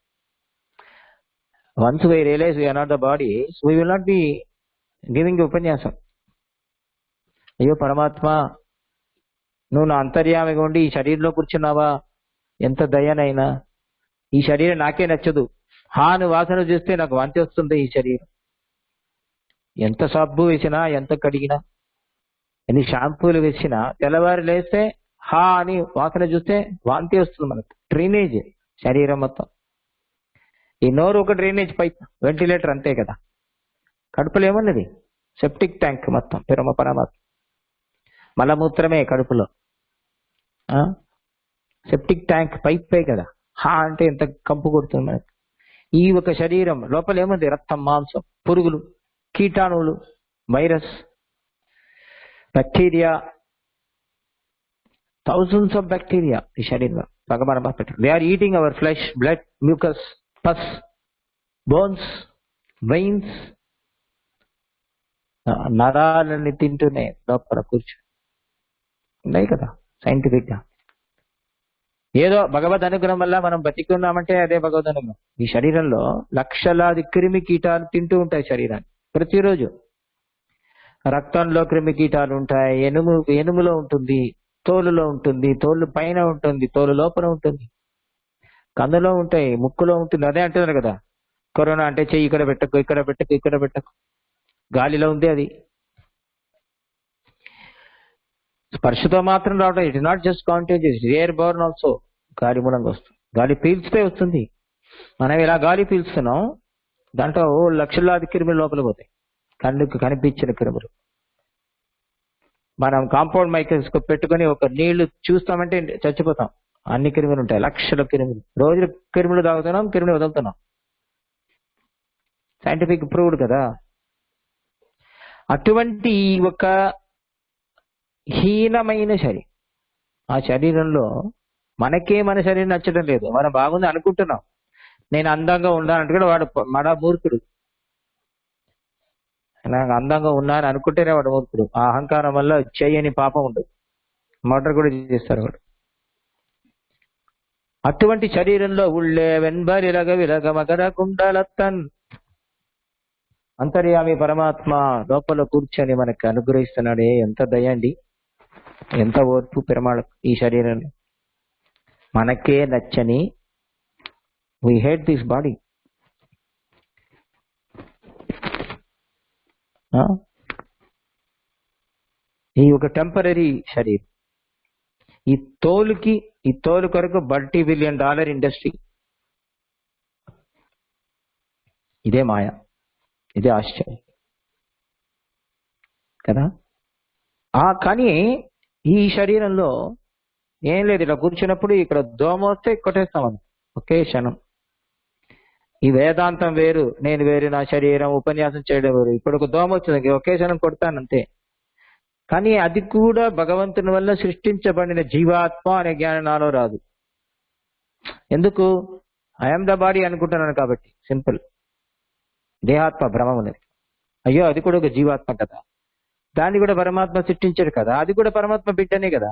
Once we realise we are not the body, so we will not be giving ఉపన్యాసం. అయ్యో పరమాత్మ, నువ్వు నా అంతర్యామిగా ఉండి ఈ శరీరంలో కూర్చున్నావా, ఎంత దయనైనా. ఈ శరీరం నాకే నచ్చదు. హాను వాసన చూస్తే నాకు వాంతి వస్తుంది. ఈ శరీరం ఎంత సబ్బు వేసినా, ఎంత కడిగినా, ఎన్ని షాంపూలు వేసినా, తెల్లవారు లేస్తే హా అని వాసన చూస్తే వాంతి వస్తుంది మనకు. డ్రైనేజ్ శరీరం మొత్తం. ఈ నోరు ఒక డ్రైనేజ్ పైప్, వెంటిలేటర్ అంతే కదా. కడుపులో ఏమన్నది? సెప్టిక్ ట్యాంక్ మొత్తం. పరమాత్మ మలమూత్రమే కడుపులో. సెప్టిక్ ట్యాంక్ పైపే కదా. హా అంటే ఎంత కంపు కొడుతుంది మనకు. ఈ ఒక శరీరం లోపల ఏముంది? రక్తం, మాంసం, పురుగులు, కీటాణువులు, virus, bacteria, thousands of bacteria ఈ శరీరంలో భగవాన్ పెట్టారు. They are eating our flesh, blood, mucus, pus, bones, veins. నరాలని తింటూనే లోపల కూర్చొని ఉన్నాయి కదా సైంటిఫిక్ గా. ఏదో భగవద్ అనుగ్రహం వల్ల మనం బతికున్నామంటే అదే భగవద్ అనుగ్రహం. ఈ శరీరంలో లక్షలాది క్రిమి కీటాలు తింటూ ఉంటాయి శరీరాన్ని ప్రతిరోజు. రక్తంలో క్రిమి కీటాలు ఉంటాయి, ఎనుములో ఉంటుంది, తోలులో ఉంటుంది, తోలు పైన ఉంటుంది, తోలు లోపల ఉంటుంది, కన్నులో ఉంటాయి, ముక్కులో ఉంటుంది. అదే అంటున్నారు కదా, కరోనా అంటే చెయ్యి ఇక్కడ పెట్టకు, ఇక్కడ పెట్టకు, ఇక్కడ పెట్టకు. గాలిలో ఉంది అది. స్పర్శతో మాత్రం రావడం. It is not just contagious, airborne also. గాలి మూలంగా వస్తుంది. గాలి పీల్చితే వస్తుంది. మనం ఇలా గాలి పీల్చుతున్నాం, దాంట్లో లక్షలాది క్రిములు లోపల పోతాయి, కళ్ళుకు కనిపించిన క్రిములు. మనం కాంపౌండ్ మైక్రోస్కోప్ పెట్టుకుని ఒక నీళ్లు చూస్తామంటే చచ్చిపోతాం. అన్ని క్రిములు ఉంటాయి, లక్షల క్రిములు. రోజు క్రిములు తాగుతున్నాం, క్రిములు వదులుతున్నాం. సైంటిఫిక్ ప్రూవ్డ్ కదా. అటువంటి ఒక హీనమైన శరీరం, ఆ శరీరంలో మనకే మన శరీరం నచ్చడం లేదు. మనం బాగుంది అనుకుంటున్నాం, నేను అందంగా ఉన్నానంటే కూడా వాడు మన మూర్ఖుడు. నాకు అందంగా ఉన్నాను అనుకుంటేనే వాడు మూర్ఖుడు. ఆ అహంకారం వల్ల చేయని పాపం ఉండదు, మర్డర్ కూడా చేస్తారు వాడు. అటువంటి శరీరంలో ఉళ్ళే వెన్బరిలగ విలగ మకర కుండలత్తన్ అంతర్యామి పరమాత్మ లోపల కూర్చొని మనకి అనుగ్రహిస్తున్నాడే. ఎంత దయ అండి, ఎంత ఓర్పు పెరమాళ. ఈ శరీరంలో మనకే నచ్చని, we hate this body. ఈ ఒక టెంపరీ శరీరం, ఈ తోలు కొరకు $1 బిలియన్ ఇండస్ట్రీ. ఇదే మాయ, ఇదే ఆశ్చర్యం కదా. కానీ ఈ శరీరంలో ఏం లేదు. ఇలా కూర్చున్నప్పుడు ఇక్కడ దోమ వస్తే కొట్టేస్తామని ఒకే క్షణం. ఈ వేదాంతం వేరు, నేను వేరు, నా శరీరం, ఉపన్యాసం చేయడం వేరు. ఇప్పుడు ఒక దోమ వచ్చింది, ఒకే క్షణం కొడతానంతే. కానీ అది కూడా భగవంతుని వల్ల సృష్టించబడిన జీవాత్మ అనే జ్ఞానం నాలో రాదు. ఎందుకు? ఐఎమ్ ద బాడీ అనుకుంటున్నాను కాబట్టి. సింపుల్. దేహాత్మ భ్రమం ఉన్నది. అయ్యో అది కూడా ఒక జీవాత్మ కదా, దాన్ని కూడా పరమాత్మ సృష్టించాడు కదా, అది కూడా పరమాత్మ బిడ్డనే కదా.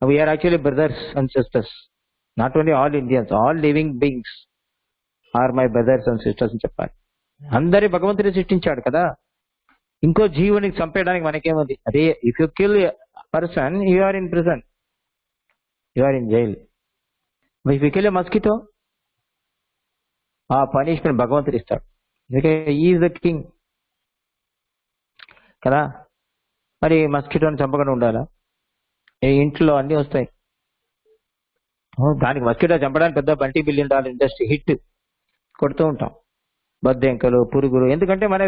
We are actually brothers and sisters. Not only all Indians, all living beings are my brothers and sisters అని చెప్పాలి. అందరి భగవంతుని సృష్టించాడు కదా. ఇంకో జీవునికి చంపేయడానికి మనకేముంది? అదే, if you kill person you are in prison, you are in jail. If you kill a mosquito, ఆ పనిష్మెంట్ భగవంతుడు ఇస్తాడు. అందుకే ఈజ్ ద కింగ్ కదా. మరి మస్కిటోని చంపకుండా ఉండాలా? ఇంట్లో అన్నీ వస్తాయి. దానికి మస్కిటో చంపడానికి పెద్ద $1 బిలియన్ ఇండస్ట్రీ హిట్ కొడుతూ ఉంటాం. బద్దెంకలు, పురుగులు. ఎందుకంటే మన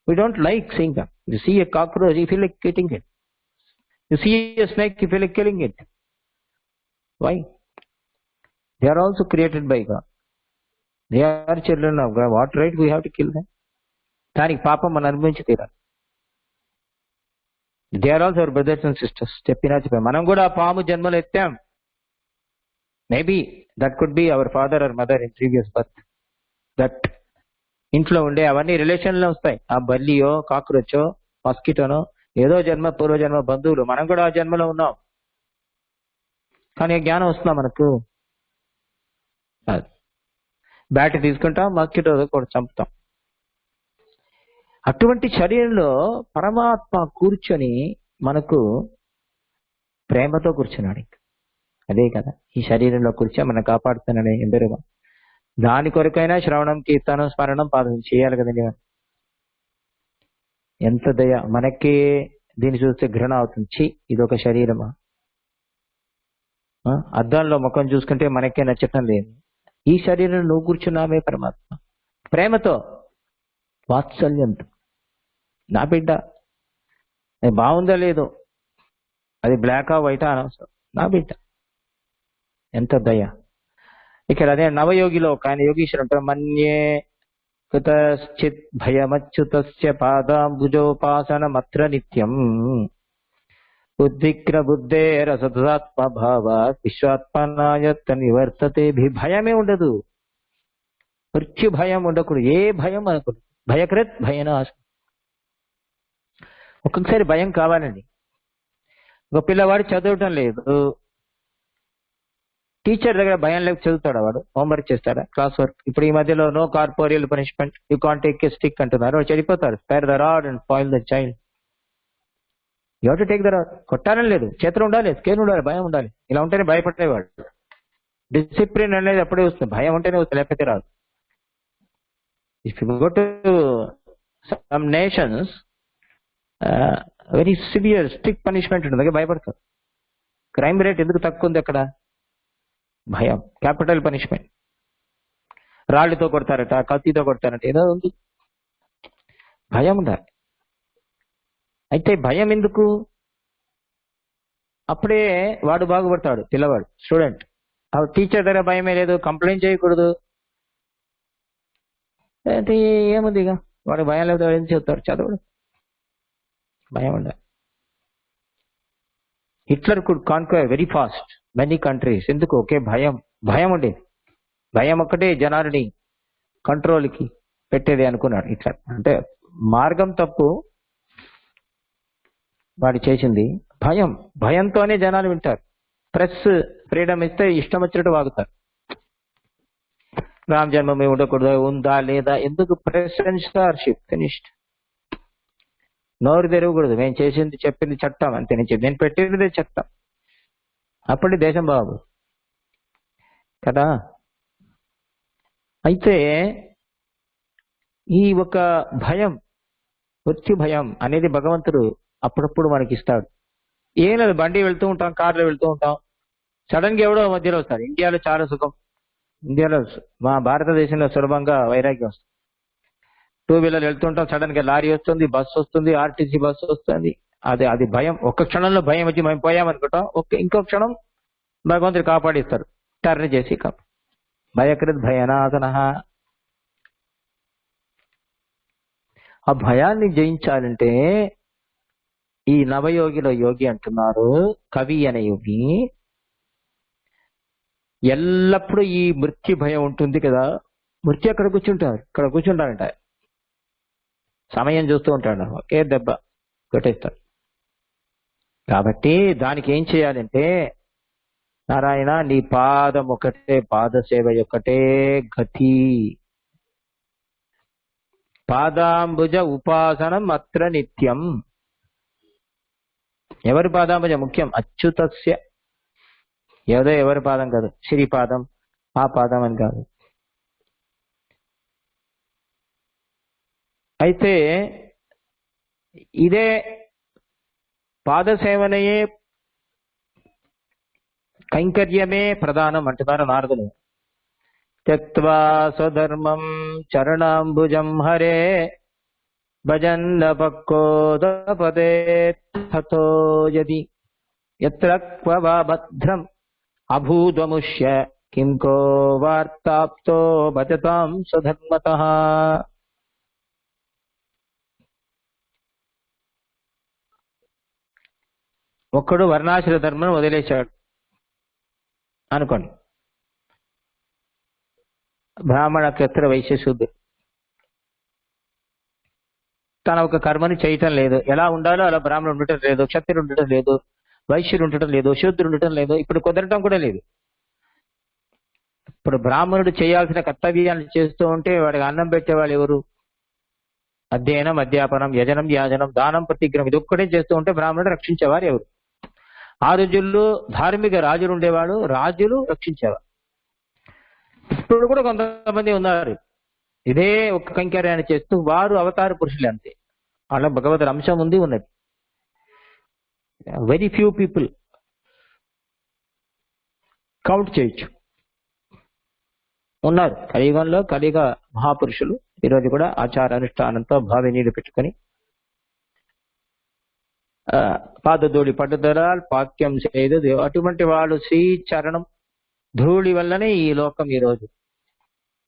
we don't like seeing them. You see a cockroach, you feel like eating it. You see a snake, you feel like killing it. Why? They are also created by God. They are children of God. What right we have to kill them? దానికి పాపం మనం అనుభవించి తీరాలి. They are also our brothers and sisters. చెప్పినా మనం కూడా పాము జన్మలు ఎత్తాం. Maybe that could be our father or mother in previous birth. That ఇంట్లో ఉండే అవన్నీ రిలేషన్లో వస్తాయి. ఆ బల్లియో, కాక్రోచో, మస్కిటోనో ఏదో జన్మ, పూర్వజన్మ బంధువులు. మనం కూడా ఆ జన్మలో ఉన్నాం. కానీ జ్ఞానం వస్తుందా మనకు? బ్యాట్ తీసుకుంటాం, మస్కిటో కూడా చంపుతాం. అటువంటి శరీరంలో పరమాత్మ కూర్చొని మనకు ప్రేమతో కూర్చున్నాడు. అదే కదా, ఈ శరీరంలో కూర్చొని మనం కాపాడుతున్నాడే ఎందరో. దాని కొరకైనా శ్రవణం, కీర్తనం, స్మరణం, పాదం చేయాలి కదండి. ఎంత దయ మనకే. దీన్ని చూస్తే ఘృణ అవుతుంది. ఇది ఒక శరీరమా? అద్దంలో ముఖం చూసుకుంటే మనకే నచ్చటం లేదు. ఈ శరీరం నువ్వు కూర్చున్నావే పరమాత్మ ప్రేమతో, వాత్సల్యంతో. నా బిడ్డ అది బాగుందా లేదో, అది బ్లాకా వైటా అనవసరం, నా బిడ్డ. ఎంత దయ. ఇక్కడ అదే నవయోగిలో ఒక ఆయన యోగీశ్వరు ఉంటారు. మన్యే కుతశ్చిత్ భయమచ్యుతస్య పాదాంబుజోపాసన మత్ర నిత్యం ఉద్విగ్న బుద్ధే రసదాత్మ భావ విశ్వాత్మనాయత్త నివర్తతే. భయమే ఉండదు, మృత్యు భయం ఉండకూడదు. ఏ భయం అనకూడదు. భయకృత్ భయనాశ. ఒక్కొక్కసారి భయం కావాలండి. ఒక పిల్లవాడు చదవటం లేదు, టీచర్ దగ్గర భయం లేక చదువుతాడా? వాడు హోంవర్క్ చేస్తాడా? Class work. ఇప్పుడు ఈ మధ్యలో no corporal punishment, you can't take a stick అంటున్నారు. వాడు చెడిపోతాడు. Spare the rod and spoil the child. You have to take the rod. కొట్టాలని లేదు, చేతులు ఉండాలి, స్కేల్ ఉండాలి, భయం ఉండాలి. ఇలా ఉంటేనే భయపడేవాడు. డిసిప్లిన్ అనేది అప్పుడే వస్తుంది, భయం ఉంటేనే వస్తుంది, లేకపోతే రాదు. If you go to some nations very severe strict punishment ఉంటుంది, దగ్గర భయపడతారు. క్రైమ్ రేట్ ఎందుకు తక్కువ ఉంది అక్కడ? భయం. Capital punishment. రాళ్లతో కొడతారట, కత్తితో కొడతారట, ఏదో ఉంది. భయం ఉండాలి. అయితే భయం ఎందుకు? అప్పుడే వాడు బాగుపడతాడు, పిల్లవాడు, స్టూడెంట్. టీచర్ దగ్గర భయమే లేదు, కంప్లైంట్ చేయకూడదు. అయితే ఏముంది, ఇక వాడికి భయం లేదు, ఏం చెప్తాడు? చదవడు. భయం ఉండాలి. Hitler could conquer very fast many countries. ఎందుకు? ఓకే, భయం ఉండేది. భయం ఒక్కటే జనాలని కంట్రోల్కి పెట్టేది అనుకున్నాడు హిట్లర్. అంటే మార్గం తప్పు, వాడు చేసింది భయంతోనే జనాలు వింటారు. ప్రెస్ ఫ్రీడమ్ ఇస్తే ఇష్టం వచ్చినట్టు వాగుతారు. రామ్ జన్మభూమి ఉండకూడదు, ఉందా లేదా, ఎందుకు? Press censorship finished. నోరు తెరవకూడదు. మేము చేసింది చెప్పింది చట్టం అంతే, నేను పెట్టినదే చట్టం. అప్పటి దేశం బాబు కదా. అయితే ఈ ఒక భయం, మృత్యు భయం అనేది భగవంతుడు అప్పుడప్పుడు మనకి ఇస్తాడు. ఏం లేదు, బండి వెళ్తూ ఉంటాం, కార్లో వెళ్తూ ఉంటాం, సడన్ గా ఎవడో మధ్యలో వస్తారు. ఇండియాలో చాలా సుఖం. ఇండియాలో మా భారతదేశంలో సులభంగా వైరాగ్యం వస్తుంది. టూ వీలర్ వెళ్తుంటాం, సడన్ గా లారీ వస్తుంది, బస్సు వస్తుంది, ఆర్టీసీ బస్సు వస్తుంది. అది భయం. ఒక్క క్షణంలో భయం వచ్చి మేము పోయామనుకుంటాం, ఇంకో క్షణం భగవంతుడు కాపాడిస్తారు. టర్న్ చేసి భయకృత్ భయనాశన. ఆ భయాన్ని జయించాలంటే ఈ నవయోగిలో యోగి అంటున్నారు, కవి అనే యోగి, ఎల్లప్పుడూ ఈ మృత్యు భయం ఉంటుంది కదా. మృత్యు అక్కడ కూర్చుంటారంట. సమయం చూస్తూ ఉంటాడు, ఒకే దెబ్బ కొట్టేస్తాడు. కాబట్టి దానికి ఏం చేయాలంటే, నారాయణ నీ పాదం ఒకటే, పాదసేవ ఒకటే గతి. పాదాంబుజ ఉపాసనం అత్ర నిత్యం. ఎవరి పాదాంబుజ ముఖ్యం? అచ్యుతస్య. ఏదో ఎవరి పాదం కాదు, శ్రీపాదం, ఆ పాదం అని కాదు. అయితే ఇదే పాదసేవనయే కైంకర్యమే ప్రధానం అంటున్నారు నారదులు. త్యక్త్వా స్వధర్మం చరణాంబుజం హరే భజన్న పక్కోదపదే తతో యది యత్ర క్వ భద్రం అభూతముష్య కిం కో వార్తాప్తో భజతాం స్వధర్మతః. ఒక్కడు వర్ణాశ్రమ ధర్మం వదిలేశాడు అనుకోండి, బ్రాహ్మణ క్షత్ర వైశ్య శూద్రుడు, తన ఒక కర్మని చేయటం లేదు. ఎలా ఉండాలో అలా బ్రాహ్మణుడు ఉండటం లేదు, క్షత్రుడు ఉండటం లేదు, వైశ్యుడు ఉండటం లేదు, శూద్రుడు ఉండటం లేదు, ఇప్పుడు కుదరటం కూడా లేదు. ఇప్పుడు బ్రాహ్మణుడు చేయాల్సిన కర్తవ్యాన్ని చేస్తూ ఉంటే వాడికి అన్నం పెట్టేవాళ్ళు ఎవరు? అధ్యయనం, అధ్యాపనం, యజనం, యాజనం, దానం, ప్రతిగ్రహం, ఇది ఒక్కటే చేస్తూ ఉంటే బ్రాహ్మణుడు రక్షించేవారు ఎవరు? ఆ రోజుల్లో ధార్మిక రాజులు ఉండేవాడు, రాజులు రక్షించేవారు. ఇప్పుడు కూడా కొంతమంది ఉన్నారు ఇదే ఒక కైంకర్యాన్ని చేస్తూ, వారు అవతార పురుషులే అంతే. అలా భగవద్ అంశం ఉంది ఉన్నది. వెరీ ఫ్యూ పీపుల్ కౌంట్ చేయొచ్చు ఉన్నారు కలియుగంలో. కలియుగ మహాపురుషులు ఈరోజు కూడా ఆచార అనుష్ఠానంతో భావినీడు పెట్టుకొని పాదధూళి పట్టుదల పాక్యం చేయదు. అటువంటి వాళ్ళు శ్రీ చరణం ధూళి వల్లనే ఈ లోకం ఈరోజు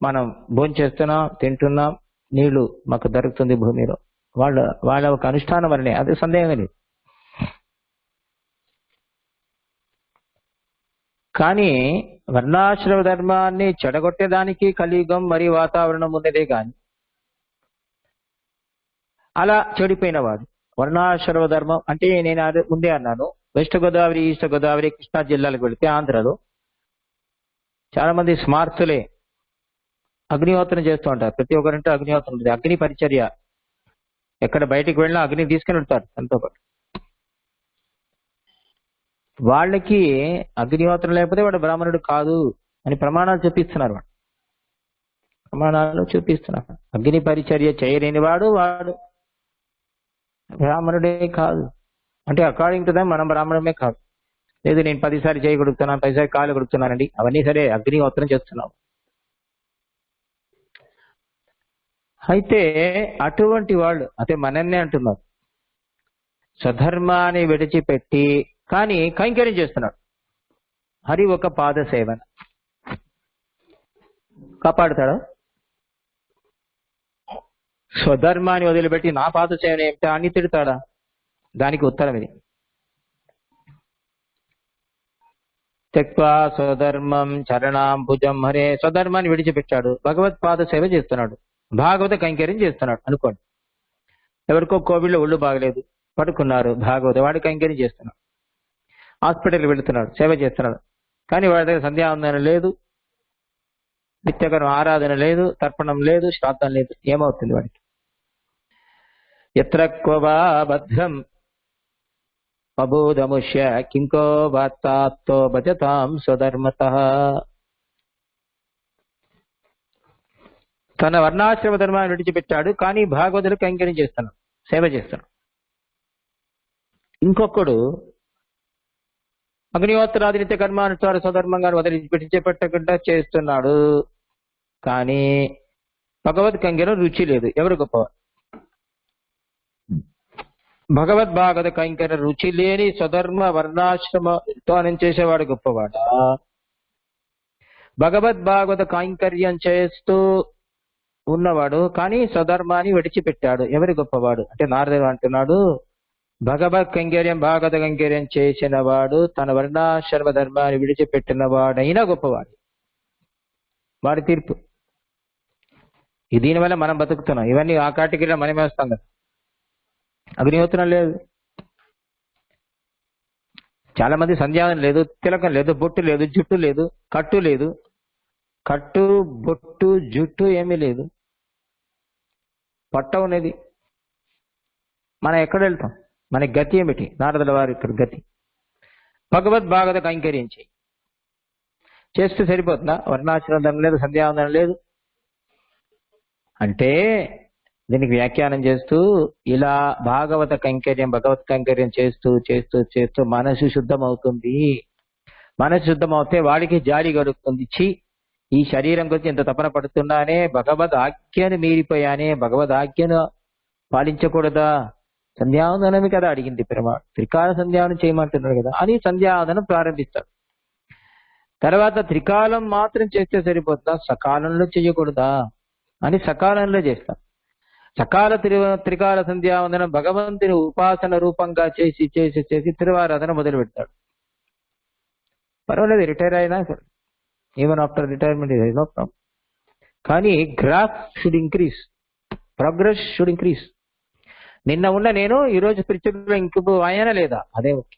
మనం భోంచేస్తున్నాం, తింటున్నాం, నీళ్లు మాకు దొరుకుతుంది భూమిలో. వాళ్ళ ఒక అనుష్ఠానం వల్లనే, అది సందేహం లేదు. కానీ వర్ణాశ్రమ ధర్మాన్ని చెడగొట్టేదానికి కలియుగం మరి వాతావరణం ఉన్నదే కానీ అలా చెడిపోయిన వాడు వర్ణాశ్రమ ధర్మం అంటే, నేను ముందే అన్నాను, వెస్ట్ గోదావరి, ఈస్ట్ గోదావరి, కృష్ణా జిల్లాలకు వెళితే ఆంధ్రలో చాలా మంది స్మార్తులే అగ్నిహోత్రం చేస్తూ ఉంటారు. ప్రతి ఒక్కరింటే అగ్నిహోత్రం ఉంటుంది. అగ్ని పరిచర్య, ఎక్కడ బయటికి వెళ్ళినా అగ్ని తీసుకుని ఉంటారు తనతో పాటు. వాళ్ళకి అగ్నిహోత్రం లేకపోతే వాడు బ్రాహ్మణుడు కాదు అని ప్రమాణాలు చూపిస్తున్నారు. అగ్ని పరిచర్య చేయలేని వాడు బ్రాహ్మణుడే కాదు. అంటే అకార్డింగ్ టు దెమ్ మనం బ్రాహ్మణమే కాదు. లేదు నేను 10 సార్లు చేయగలుగుతున్నాను, 10 సార్లు కాలు కొడుకుతున్నానండి, అవన్నీ సరే, అగ్నిహోత్రం చేస్తున్నాం. అయితే అటువంటి వాళ్ళు అదే మనన్నే అంటున్నారు, స్వధర్మాన్ని విడిచిపెట్టి కానీ కైంకర్యం చేస్తున్నాడు. హరి ఒక పాద సేవన కాపాడుతాడు. స్వధర్మాన్ని వదిలిపెట్టి నా పాత సేవన ఏమిటా అని తిడతాడా? దానికి ఉత్తరం ఇది. త్యక్వా స్వధర్మం చరణాంబుజం హరే. స్వధర్మాన్ని విడిచిపెట్టాడు, భగవత్పాద సేవ చేస్తున్నాడు, భాగవత కైంకర్యం చేస్తున్నాడు అనుకోండి. ఎవరికో కోవిడ్లో ఒళ్ళు బాగలేదు, పడుకున్నారు, భాగవత వాడి కైంకర్యం చేస్తున్నాడు. హాస్పిటల్కి వెళుతున్నాడు, సేవ చేస్తున్నాడు. కానీ వాడి దగ్గర సంధ్యావందనం లేదు, నిత్యకరం ఆరాధన లేదు, తర్పణం లేదు, శ్రాద్ధం లేదు. ఏమవుతుంది వాడికి? ఎత్ర క్వా భద్రం అబోధముష్య కింకో వాత్తాత్తో భజతాం స్వధర్మతః. తన వర్ణాశ్రమ ధర్మాన్ని విడిచిపెట్టాడు, కానీ భాగవతులు కైంకర్యం చేస్తున్నాడు, సేవ చేస్తున్నాడు. ఇంకొకడు అగ్నిహోత్రాది నిత్య కర్మానుసార స్వధర్మంగా విడిచిపెట్టకుండా చేస్తున్నాడు, కానీ భగవద్ కైంకర్యం రుచి లేదు. ఎవరు గొప్పవాడు? భగవద్భాగవత కైంకర్య రుచి లేని స్వధర్మ వర్ణాశ్రమతో చేసేవాడు గొప్పవాడా? భగవద్భాగవత కైంకర్యం చేస్తూ ఉన్నవాడు కానీ స్వధర్మాన్ని విడిచిపెట్టాడు, ఎవరి గొప్పవాడు అంటే నారదుడు అంటున్నాడు, భగవత్ కైంకర్యం భాగవత కైంకర్యం చేసిన వాడు తన వర్ణాశ్రమ ధర్మాన్ని విడిచిపెట్టిన వాడైనా గొప్పవాడు. వాడి తీర్పు. దీనివల్ల మనం బతుకుతున్నాం. ఇవన్నీ ఆ కేటగిరీలో మనమే వస్తాం కదా. అగ్నిహోత్రం లేదు, చాలా మంది సంధ్యావనం లేదు, తిలకం లేదు, బొట్టు లేదు, జుట్టు లేదు, కట్టు లేదు. కట్టు బొట్టు జుట్టు ఏమీ లేదు, పట్ట ఉన్నది. మనం ఎక్కడ వెళ్తాం? మన గతి ఏమిటి? నారదుల వారి ఇక్కడ గతి భగవద్భాగవత కైంకర్యం చేస్తే సరిపోతుందా? వర్ణాశ్రమం లేదు, సంధ్యావందనం లేదు అంటే దీనికి వ్యాఖ్యానం చేస్తూ ఇలా భాగవత కైంకర్యం భగవత్ కైంకర్యం చేస్తూ చేస్తూ చేస్తూ మనసు శుద్ధం అవుతుంది. మనసు శుద్ధం అవుతే వాడికి జాలి కలుగుతుంది. ఈ శరీరం గురించి ఇంత తపన పడుతున్నానే, భగవద్ ఆజ్ఞను మీరిపోయానే, భగవద్ ఆజ్ఞను పాలించకూడదా? సంధ్యావందనమే కదా అడిగింది పెరుమాళ్, త్రికాల సంధ్యావనం చేయమంటున్నాడు కదా అని సంధ్యావందనం ప్రారంభిస్తాడు. తర్వాత త్రికాలం మాత్రం చేస్తే సరిపోతుందా, సకాలంలో చేయకూడదా అని సకాలంలో చేస్తాం. సకాల త్రికాల సంధ్యావందనం భగవంతుని ఉపాసన రూపంగా చేసి చేసి చేసి తిరువారాధన మొదలు పెడతాడు. పర్వాలేదు, రిటైర్ అయినా సరే, even after retirement is no problem. కానీ graph should increase, progress should increase. నిన్న ఉన్న నేను ఈరోజు స్పిరిచువల్ ఇంకో అయ్యానా లేదా, అదే ఓకే.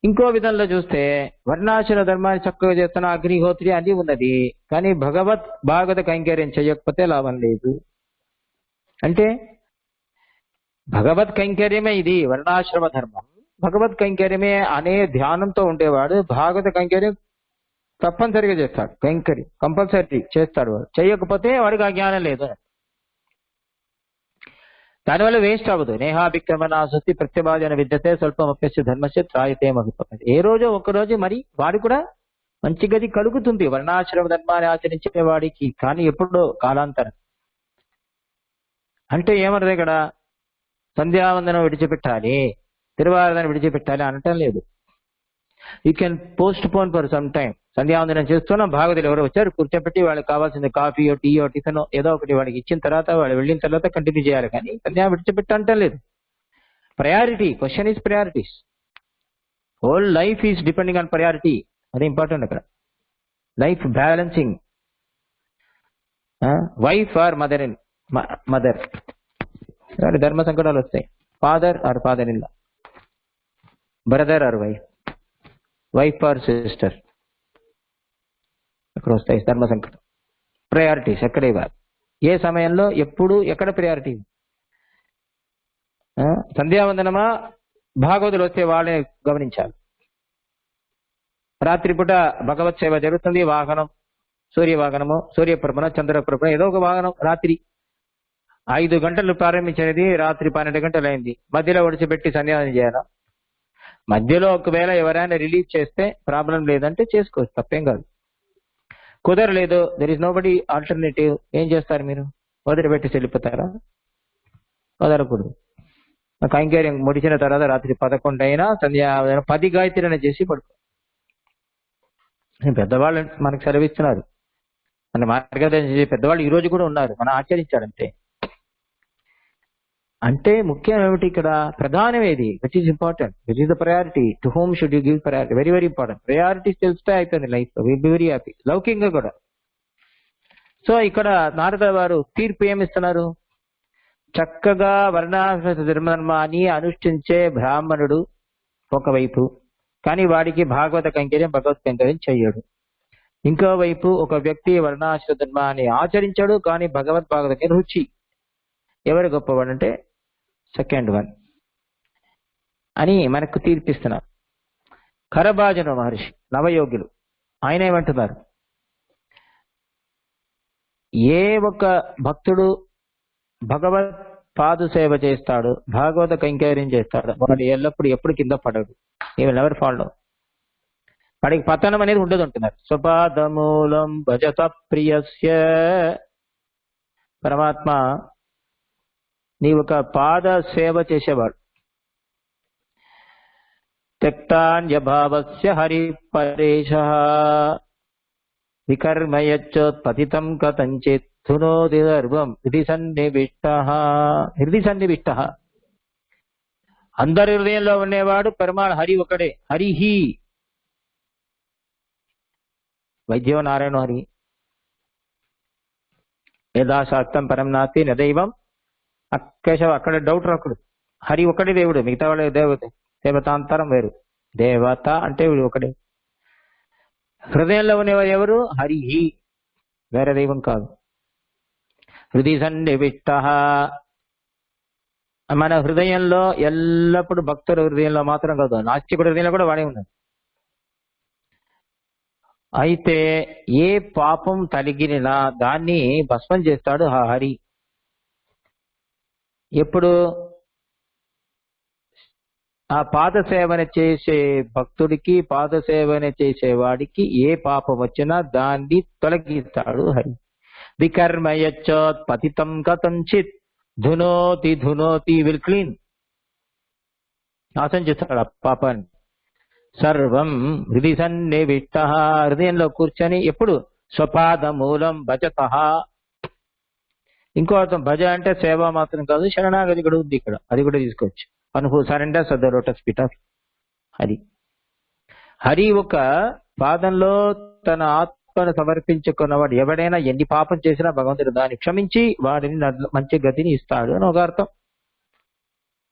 ఇంకో విధంలో చూస్తే వర్ణాశ్రమ ధర్మాన్ని చక్కగా చేస్తున్న అగ్నిహోత్రి అది ఉన్నది, కానీ భగవత్ భాగవత కైంకర్యం చేయకపోతే లాభం లేదు. అంటే భగవత్ కైంకర్యమే ఇది వర్ణాశ్రమ ధర్మం, భగవత్ కైంకర్యమే అనే ధ్యానంతో ఉండేవాడు భాగవత కైంకర్యం తప్పనిసరిగా చేస్తాడు. కైంకర్యం కంపల్సరీ చేస్తాడు. వాడు చేయకపోతే వాడికి ఆ జ్ఞానం లేదు. దానివల్ల వేస్ట్ అవ్వదు. నేహాభిక్రమణాసక్తి ప్రత్యభాజన విద్యతే స్వల్పం అప్యస్య ధర్మస్య త్రాయతే మహిపతి. ఏ రోజో ఒకరోజు మరి వాడు కూడా మంచి గది కలుగుతుంది వర్ణాశ్రమ ధర్మాన్ని ఆచరించే వాడికి. కానీ ఎప్పుడో కాలాంతరం. అంటే ఏమన్నది ఇక్కడ? సంధ్యావందనం విడిచిపెట్టాలి, తిరువారాధన విడిచిపెట్టాలి అనటం లేదు. You can post phone for some time. సంధ్యావందనం చేస్తున్నాం, భాగవతులు ఎవరో వచ్చారు, కూర్చోబెట్టి వాళ్ళకి కావాల్సింది కాఫీయో టీయో టిఫినో ఏదో ఒకటి వాడికి ఇచ్చిన తర్వాత వాళ్ళు వెళ్ళిన తర్వాత కంటిన్యూ చేయాలి. కానీ సంధ్యా విడిచిపెట్టంటం లేదు. Priority, question is priorities. Whole life is depending on priority. అది ఇంపార్టెంట్ అక్కడ. Life balancing. Wife or mother in mother, ధర్మ సంకటాలు వస్తాయి. Father or father in law, brother or wife, wife or sister, అక్కడ వస్తాయి ధర్మ సంకటం. ప్రయారిటీస్ ఎక్కడ ఇవ్వాలి, ఏ సమయంలో, ఎప్పుడు, ఎక్కడ ప్రయారిటీ. సంధ్యావందనమా, భాగవతులు వస్తే వాళ్ళని గమనించాలి. రాత్రిపూట భగవత్ సేవ జరుగుతుంది. వాహనం సూర్యవాహనము, సూర్యప్రభణ, చంద్రప్రభణ, ఏదో ఒక వాహనం. రాత్రి 5 గంటలు ప్రారంభించినది, రాత్రి 12 గంటలు అయింది. మధ్యలో ఒడిచిపెట్టి సంధ్యావందనం చేయాలా? మధ్యలో ఒకవేళ ఎవరైనా రిలీజ్ చేస్తే ప్రాబ్లం లేదంటే చేసుకోవచ్చు, తప్పేం కాదు. కుదరలేదు, there is nobody alternative, ఏం చేస్తారు మీరు? వదిలిపెట్టి వెళ్ళిపోతారా? వదలకూడదు. కైంకర్యం ముడిచిన తర్వాత రాత్రి 11 అయినా సంధ్యావందనం 10 గాయత్రిని చేసి పడుకో. పెద్దవాళ్ళు మనకు సెలవిస్తున్నారు, మన మార్గదర్శనం చేసే పెద్దవాళ్ళు ఈ రోజు కూడా ఉన్నారు, మనం ఆచరించారంతే. అంటే ముఖ్యం ఏమిటి ఇక్కడ, ప్రధానం ఏది, which is important, which is the priority, to whom should you give priority, very very important. Priorities తెలిస్తే అయిపోయింది life, will be very happy, లౌకికంగా కూడా. సో ఇక్కడ నారద వారు తీర్పు ఏమిస్తున్నారు, చక్కగా వర్ణాశ్రమ ధర్మాన్ని అనుష్ఠించే బ్రాహ్మణుడు ఒకవైపు, కానీ వాడికి భాగవత కైంకర్యం భగవత్ కైంకర్యం చెయ్యడు. ఇంకోవైపు ఒక వ్యక్తి వర్ణాశ్రమ ధర్మాన్ని ఆచరించాడు కానీ భాగవత రుచి, ఎవరు గొప్పవాడంటే సెకండ్ వన్ అని మనకు తీర్పిస్తున్నారు. కరభాజన మహర్షి నవయోగులు ఆయన ఏమంటున్నారు, ఏ ఒక భక్తుడు భగవత్ పాద సేవ చేస్తాడు, భాగవత కైంకర్యం చేస్తాడు, వాడు ఎల్లప్పుడు ఎప్పుడు కింద పడడు, ఈ విల్ నెవర్ ఫాలో, వాడికి పతనం అనేది ఉండదు అంటున్నారు. స్వపాదమూలం భజత ప్రియస్య, పరమాత్మ నీ ఒక పాద సేవ చేసేవాడు. త్యక్తాన్యభావస్య హరి పరేశ వికర్మయచ్చోత్పతితం కథంచిత్ ధునోతి సర్వం హృది సన్నివిష్ట. అందరి హృదయంలో ఉండేవాడు పరమాణు హరి ఒకడే. హరిహి వైద్యో నారాయణ హరి యథాశాస్త్రం పరం నాస్తి నదైవం అకేశవ. అక్కడ డౌట్ రాకుడు, హరి ఒకడే దేవుడు, మిగతా వాళ్ళ దేవతాంతరం వేరు. దేవత అంటే వీడు ఒకడే. హృదయంలో ఉండేవారు ఎవరు, హరిహి, వేరే దైవం కాదు. హృది సన్నివిష్ట, మన హృదయంలో ఎల్లప్పుడూ భక్తుల హృదయంలో మాత్రం కాదు, నాస్తికుడి హృదయంలో కూడా వాడే ఉన్నాడు. అయితే ఏ పాపం తలిగినా దాన్ని భస్మం చేస్తాడు ఆ హరి. ఎప్పుడు ఆ పాద సేవన చేసే భక్తుడికి, పాద సేవన చేసేవాడికి ఏ పాపం వచ్చినా దాన్ని తొలగిస్తాడు హరి. వికర్మయచ్చోత్ పతితం కథంచిత్ ధునోతి విల్ క్లీన్, నాశనం చేస్తాడు ఆ పాపాన్ని. సర్వం హృది సన్నివిష్ట, హృదయంలో కూర్చొని ఎప్పుడు స్వపాద మూలం భజత. ఇంకో అర్థం భజ అంటే సేవ మాత్రం కాదు, శరణాగతి కూడా ఉంది ఇక్కడ, అది కూడా తీసుకోవచ్చు. అనుభూ సరెండర్ స the lotus feet of Hari. Hari ఒక పాదంలో తన ఆత్మను సమర్పించుకున్నవాడు ఎవడైనా ఎన్ని పాపం చేసినా భగవంతుడు దాన్ని క్షమించి వాడిని మంచి గతిని ఇస్తాడు అని ఒక అర్థం.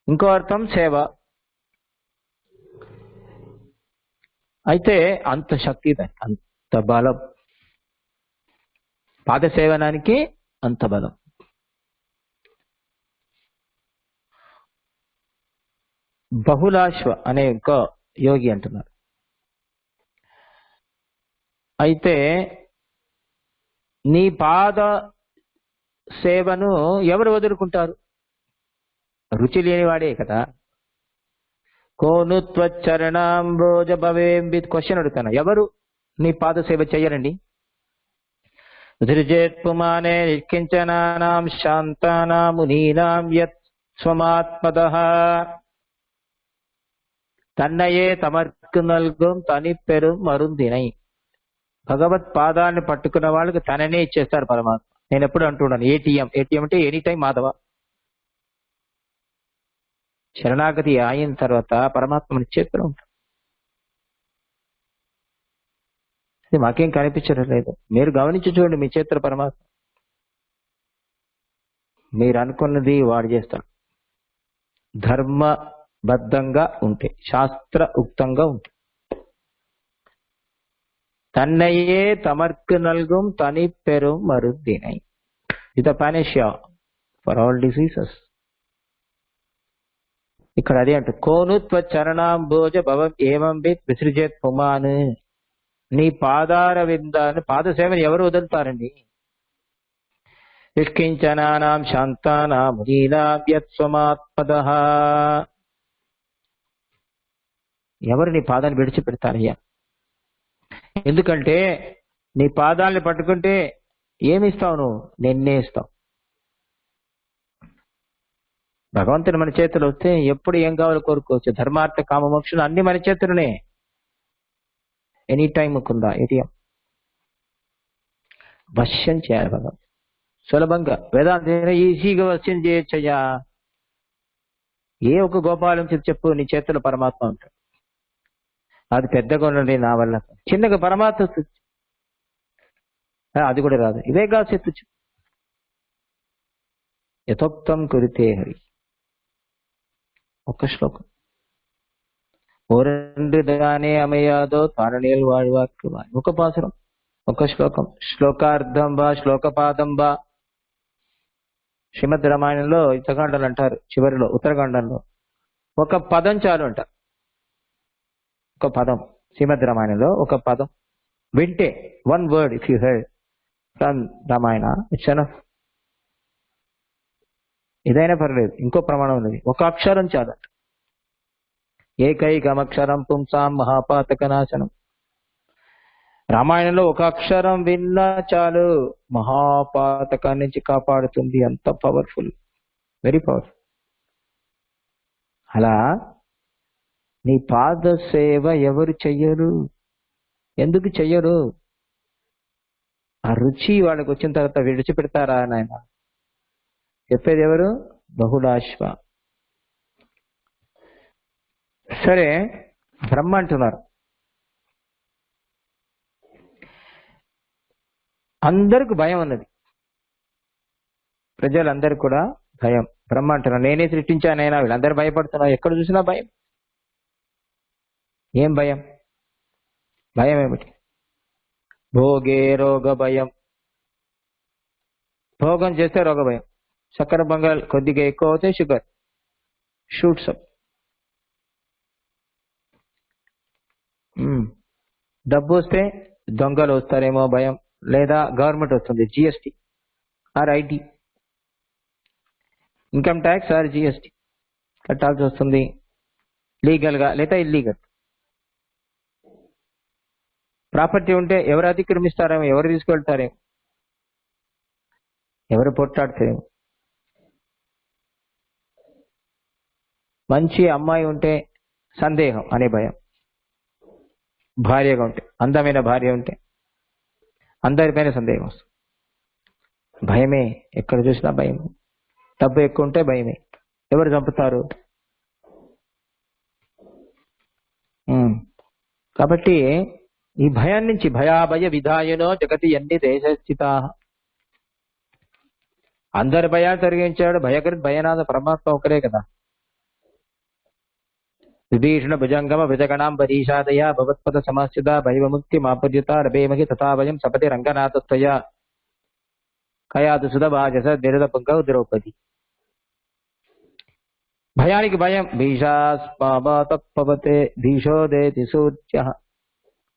ఇంకో అర్థం సేవ. అయితే అంత శక్తి, అంత బలం పాద సేవనానికి, అంత బలం. బహుళాశ్వ అనే ఇంకో యోగి అంటున్నారు, అయితే నీ పాద సేవను ఎవరు వదులుకుంటారు, రుచి లేనివాడే కదా. కోను త్వచ్చరణాంబోజ భవేం విత్ క్వశ్చన్ అడుగుతాను, ఎవరు నీ పాద సేవ చెయ్యరండి. ధృజేత్పుమానే నిష్కించనానాం శాంతానాం మునీనాం యత్ స్వమాత్మదః తన్నయే తమర్కు నల్గం తని పెరు మరుందినై. భగవత్ పాదాన్ని పట్టుకున్న వాళ్ళకి తననే ఇచ్చేస్తారు పరమాత్మ. నేను ఎప్పుడు అంటున్నాను, ఏటీఎం అంటే ఎనీ టైం మాధవ. శరణాగతి అయిన తర్వాత పరమాత్మని చేతిలో ఉంటాం. ఇది మాకేం కనిపించడం లేదు, మీరు గమనించి చూడండి మీ చేతిలో పరమాత్మ. మీరు అనుకున్నది వాడు చేస్తాడు, ధర్మబద్ధంగా ఉంటే, శాస్త్ర ఉక్తంగా ఉంటే. తన్నయే తమర్కు నల్గం తని పెరు మరుద్దినై. ఇది పానేషియా ఫర్ ఆల్ డిసీజెస్. ఇక్కడ అదే అంట, కోను త్వచరణాంబోజ భవం ఏమం విత్ విసృజేత్ పుమాన్. నీ పాదార విందాన్ని, పాద సేవని ఎవరు వదులుతారండి. నిష్కించనానాం శాంతానాం మునీనాం యత్ స్వమాత్మదః. ఎవరు నీ పాదాన్ని విడిచిపెడతారయ్యా. ఎందుకంటే నీ పాదాలని పట్టుకుంటే ఏమిస్తావు నువ్వు, నిన్నే ఇస్తావు. భగవంతుని మన చేతులు వస్తే ఎప్పుడు ఏం కావాలో కోరుకోవచ్చు. ధర్మార్థ కామ మోక్షలు అన్ని మన చేతులనే, ఎనీ టైం కుందా ఏటీఎం. వశ్యం చేయాలి భగవంతుడు సులభంగా. వేదాంత ఈజీగా వశ్యం చేయొచ్చయ్యా. ఏ ఒక గోపాలం చెప్పు, నీ చేతుల్లో పరమాత్మ ఉంటాడు. అది పెద్దగా ఉండండి నా వల్ల, చిన్నగా పరమాత్మ అది కూడా రాదు. ఇదే గా చెత్తు యథోక్తం కురితే హరి. ఒక్క శ్లోకం. ఓరండుదానే అమయాదో తారణేలు వాழ்వాక్కు. ఒక పాసురం, ఒక శ్లోకం. శ్లోకార్థం బా శ్లోకపాదం బా. శ్రీమద్ రామాయణంలో యుద్ధకాండలు అంటారు చివరిలో, ఉత్తరకాండంలో ఒక పదం చాలు అంట. ఒక పదం శ్రీమద్ రామాయణంలో ఒక పదం వింటే, one word if you heard from Ramayana it's enough. ఇదైనా పర్లేదు. ఇంకో ప్రమాణం ఉన్నది, ఒక అక్షరం చాలు అంట. ఏకైకమక్షరం పుంసాం మహాపాతక నాశనం. రామాయణంలో ఒక అక్షరం విన్నా చాలు, మహాపాతకాన్ని నుంచి కాపాడుతుంది. అంత పవర్ఫుల్, వెరీ పవర్ఫుల్. అలా నీ పాద సేవ ఎవరు చెయ్యరు? ఎందుకు చెయ్యరు? ఆ రుచి వాళ్ళకి వచ్చిన తర్వాత విడిచిపెడతారా నాయన? చెప్పేది ఎవరు? బహుళాశ్వ. సరే, బ్రహ్మ అంటున్నారు. అందరికి భయం ఉన్నది, ప్రజలందరికీ కూడా భయం. బ్రహ్మ అంటున్నారు, నేనే సృష్టించానైనా వీళ్ళందరూ భయపడుతున్నారు. ఎక్కడ చూసినా భయం. ఏం భయం? భయం ఏమిటి? భోగే రోగ భయం. భోగం చేస్తే రోగ భయం. చక్కెర పొంగల్ కొద్దిగా ఎక్కువ అవుతే షుగర్ షూట్స్ అప్. డబ్బు వస్తే దొంగలు వస్తారేమో భయం, లేదా గవర్నమెంట్ వస్తుంది GST or IT, income tax or GST కట్టాల్సి వస్తుంది, లీగల్గా లేదా ఇల్లీగల్. ప్రాపర్టీ ఉంటే ఎవరు అతిక్రమిస్తారేమో, ఎవరు తీసుకెళ్తారేమో, ఎవరు పొట్టాడతారేమో. మంచి అమ్మాయి ఉంటే సందేహం అనే భయం. భార్యగా ఉంటే, అందమైన భార్య ఉంటే అందరిపైన సందేహం వస్తుంది. భయమే, ఎక్కడ చూసినా భయం. డబ్బు ఎక్కువ ఉంటే భయమే. ఎవరు చంపుతారు? కాబట్టి ఈ భయం నుంచి, భయాభయ విధాయనో జగతి ఎన్ని దేశస్థితా, అందరి భయాలు తొలగించాడు భయకృత్ భయనాథ పరమాత్మ ఒకరే కదా. విభీషణ భుజంగమ భుజగణాం పరీషాదయ భగవత్పద సమాస్థిత భైవముక్తి మాపర్యుత రభేమహి తథా వయం సపతి రంగనాథత్వయ కయాదు సుధభాజస నిరద పుంగౌ ద్రౌపది. భయానికి భయం. భీషాస్మాపతే భీషోదేతి సూర్య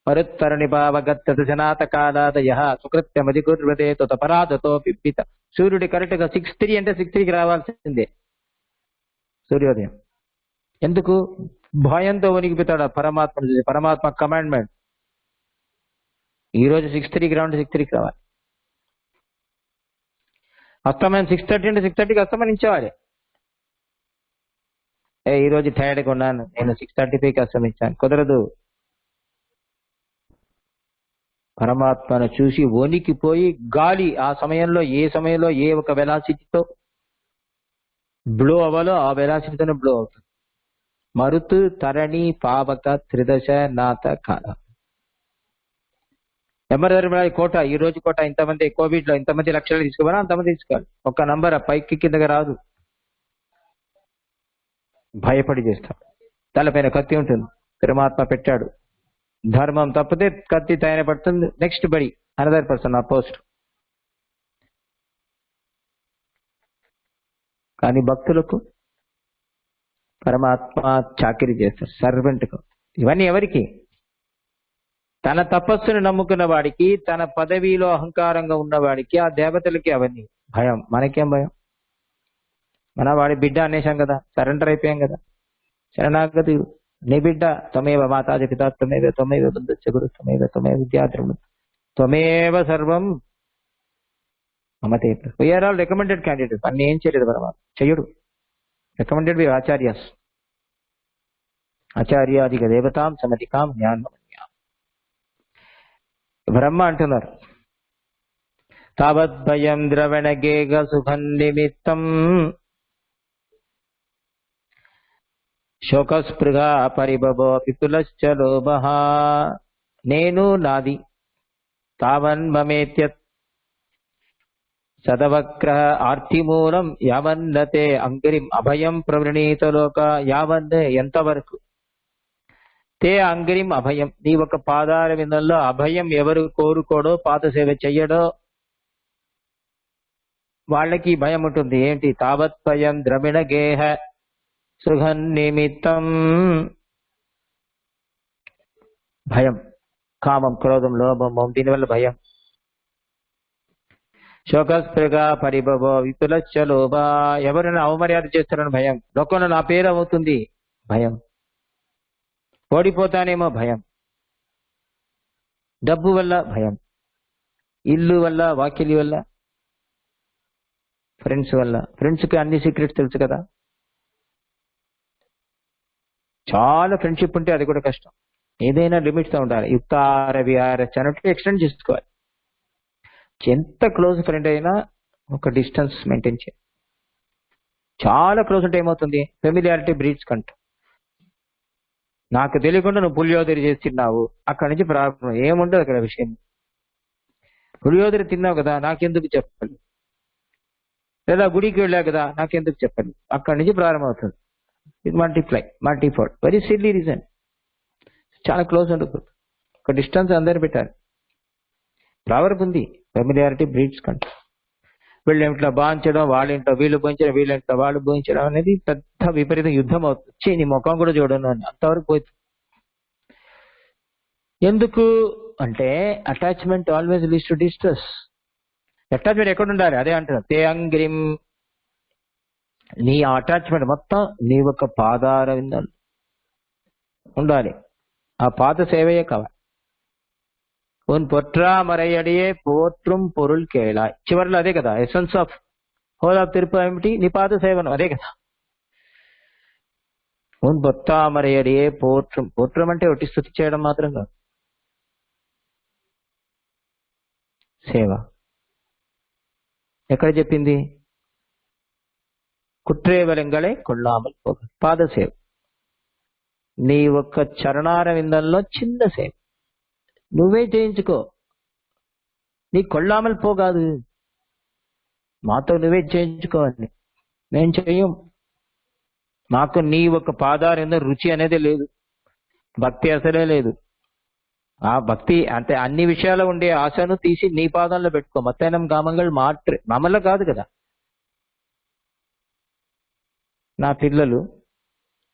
మరుత్తరణిపావగత్త జనాత కాలాదయ సుకృత్యమది కుర్వతే తపరాధతో పిప్పిత. సూర్యుడి కరెక్ట్ గా 6:03 అంటే 6:03కి రావాల్సిందే సూర్యోదయం. ఎందుకు? భయంతో వణికిపోతాడు పరమాత్మ. పరమాత్మ కమాండ్మెంట్, ఈ రోజు 6:03కి రావంటే 6:03కి రావాలి. అస్తమయం 6:30 అంటే 6:30కి అస్తమనించేవాడే. ఈ రోజు టైర్డ్గా ఉన్నాను, నేను 6:35కి అస్తమించాను, కుదరదు. పరమాత్మను చూసి వణికిపోయి గాలి ఆ సమయంలో ఏ ఒక వెలాసిటీతో బ్లో అవ్వాలో ఆ వెలాసిటీతోనే బ్లో అవుతుంది. మరుతు తరణి పావక త్రిదశ నాథ కాల. ఎమర్ధర్మరాజు కోట, ఈ రోజు కోట ఇంతమంది కోవిడ్ లో ఇంతమంది లక్షలు తీసుకోవాలా, అంతమంది తీసుకోవాలి. ఒక నంబర్ పైకి కిందగా రాదు. భయపడి చేస్తాడు. తలపైన కత్తి ఉంటుంది, పరమాత్మ పెట్టాడు. ధర్మం తప్పితే కత్తి తయార పడుతుంది, నెక్స్ట్ బడి అనదర్ పర్సన్ ఆ పోస్ట్. కానీ భక్తులకు పరమాత్మ చాకిరీ చేస్తారు, సర్వెంట్గా. ఇవన్నీ ఎవరికి? తన తపస్సును నమ్ముకున్న వాడికి, తన పదవిలో అహంకారంగా ఉన్నవాడికి, ఆ దేవతలకి అవన్నీ భయం. మనకేం భయం? మన వాడి బిడ్డ అనేసాం కదా, సరెండర్ అయిపోయాం కదా. శరణాగతి నీ బిడ్డ. త్వమేవ మాతాజి పితా త్వమేవ త్వమేవ బంధుశ్చ గురు త్వమేవ త్వమేవ విద్యాద్రవిడం త్వమేవ సర్వం మమతే. We're all recommended candidates. అన్ని ఏం చేయలేదు పరమాత్మ, చెయ్యడు. Recommended by acharyas. ఆచార్యాదిక దేవతాం సమధికాం జ్ఞానం. బ్రహ్మ అంటున్నారు, తావద్భయం ద్రవణగేగ సుఖం నిమిత్తం శోకస్పృహ పరిభవో విపులశ్చ లోభః. నేను నాది తావన్మమేత్యత్ సదవగ్రహ ఆర్తిమూలం యావన్నతే అంగిరిం అభయం ప్రవృణీత లోక. యావన్ ఎంతవరకు, తే అంగిరిం అభయం నీ ఒక పాదాల విందంలో అభయం ఎవరు కోరుకోడో పాద సేవ చెయ్యడో వాళ్ళకి భయం ఉంటుంది. ఏంటి? తావత్భయం ద్రవిణ గేహ సుఖం నిమిత్తం. భయం, కామం, క్రోధం, లోభం, దీనివల్ల భయం. శోకస్పృగ పరిభవ విపులశ్చ లోభ ఎవరైనా అవమర్యాద చేస్తారని భయం. లోకంలో నా పేరు అవుతుంది భయం. ఓడిపోతానేమో భయం. డబ్బు వల్ల భయం. ఇల్లు వల్ల, వాకిలి వల్ల, ఫ్రెండ్స్ వల్ల. ఫ్రెండ్స్కి అన్ని సీక్రెట్స్ తెలుసు కదా. చాలా ఫ్రెండ్షిప్ ఉంటే అది కూడా కష్టం. ఏదైనా లిమిట్స్తో ఉండాలి. యుక్తార విహారచ అన్నట్టు ఎక్స్టెండ్ చేసుకోవాలి. ఎంత క్లోజ్ ఫ్రెండ్ అయినా ఒక డిస్టెన్స్ మెయింటైన్ చేయాలి. చాలా క్లోజ్ ఉంటే ఏమవుతుంది? ఫెమిలియారిటీ బ్రీడ్స్ కంట. నాకు తెలియకుండా నువ్వు పులియోదరి చేసి తిన్నావు, అక్కడి నుంచి ప్రారంభం. ఏముండదు అక్కడ విషయం. పులియోదరి తిన్నావు కదా, నాకెందుకు చెప్పాలి? లేదా గుడికి వెళ్ళావు కదా, నాకెందుకు చెప్పాలి? అక్కడి నుంచి ప్రారంభం అవుతుంది. ఇది మల్టీఫోల్డ్. Very silly reason. చాలా క్లోజ్ ఉండకూడదు. ఒక డిస్టెన్స్ అందరు పెట్టాలి. ప్రావర్బ్ ఉంది, ఫెమిలియారిటీ బ్రీడ్స్ కంట. వీళ్ళ ఇంట్లో బాంచడం, వాళ్ళ ఇంట్లో వీళ్ళు భోంచడం, వీళ్ళ ఇంట్లో వాళ్ళు భోంచడం అనేది పెద్ద విపరీత యుద్ధం అవుతుంది. నీ ముఖం కూడా చూడను అని అంతవరకు పోతుంది. ఎందుకు అంటే attachment always leads to distress. Attachment ఎక్కడ ఉండాలి? అదే అంటున్నారు, తే అంగ్రిం. నీ అటాచ్మెంట్ మొత్తం నీ ఒక పాదార విందాలు ఉండాలి. ఆ పాద సేవయే కావాలి. ఉన్ పొట్రామరయడియే పోట్rum పొరుల్ కేళాయ్. చివరిలో అదే కదా essence of whole of Tirupati ఏమిటి? నీ పాద సేవనం. అదే కదా. ఉన్ పొట్రామరయడియే పోట్rum. పోట్రం అంటే ఒకటి స్తుతి చేయడం మాత్రం కాదు, సేవ. ఎక్కడ చెప్పింది? కుట్రేవలింగళే కొల్లామల్ పోగ. పాద సేవ. నీ ఒక్క చరణార విందంలో చిన్న సేవ నువ్వే చేయించుకో. నీ కొల్లామల్ పోగాదు, మాతో నువ్వే చేయించుకోవాలి. నేను చెయ్యం. మాకు నీ ఒక పాదారింద రుచి అనేది లేదు, భక్తి అసలే లేదు. ఆ భక్తి అంటే అన్ని విషయాల్లో ఉండే ఆశను తీసి నీ పాదంలో పెట్టుకో. మత్తైనం కామంగల్ మాట్రే మమ్మల్ని కాదు కదా. నా పిల్లలు,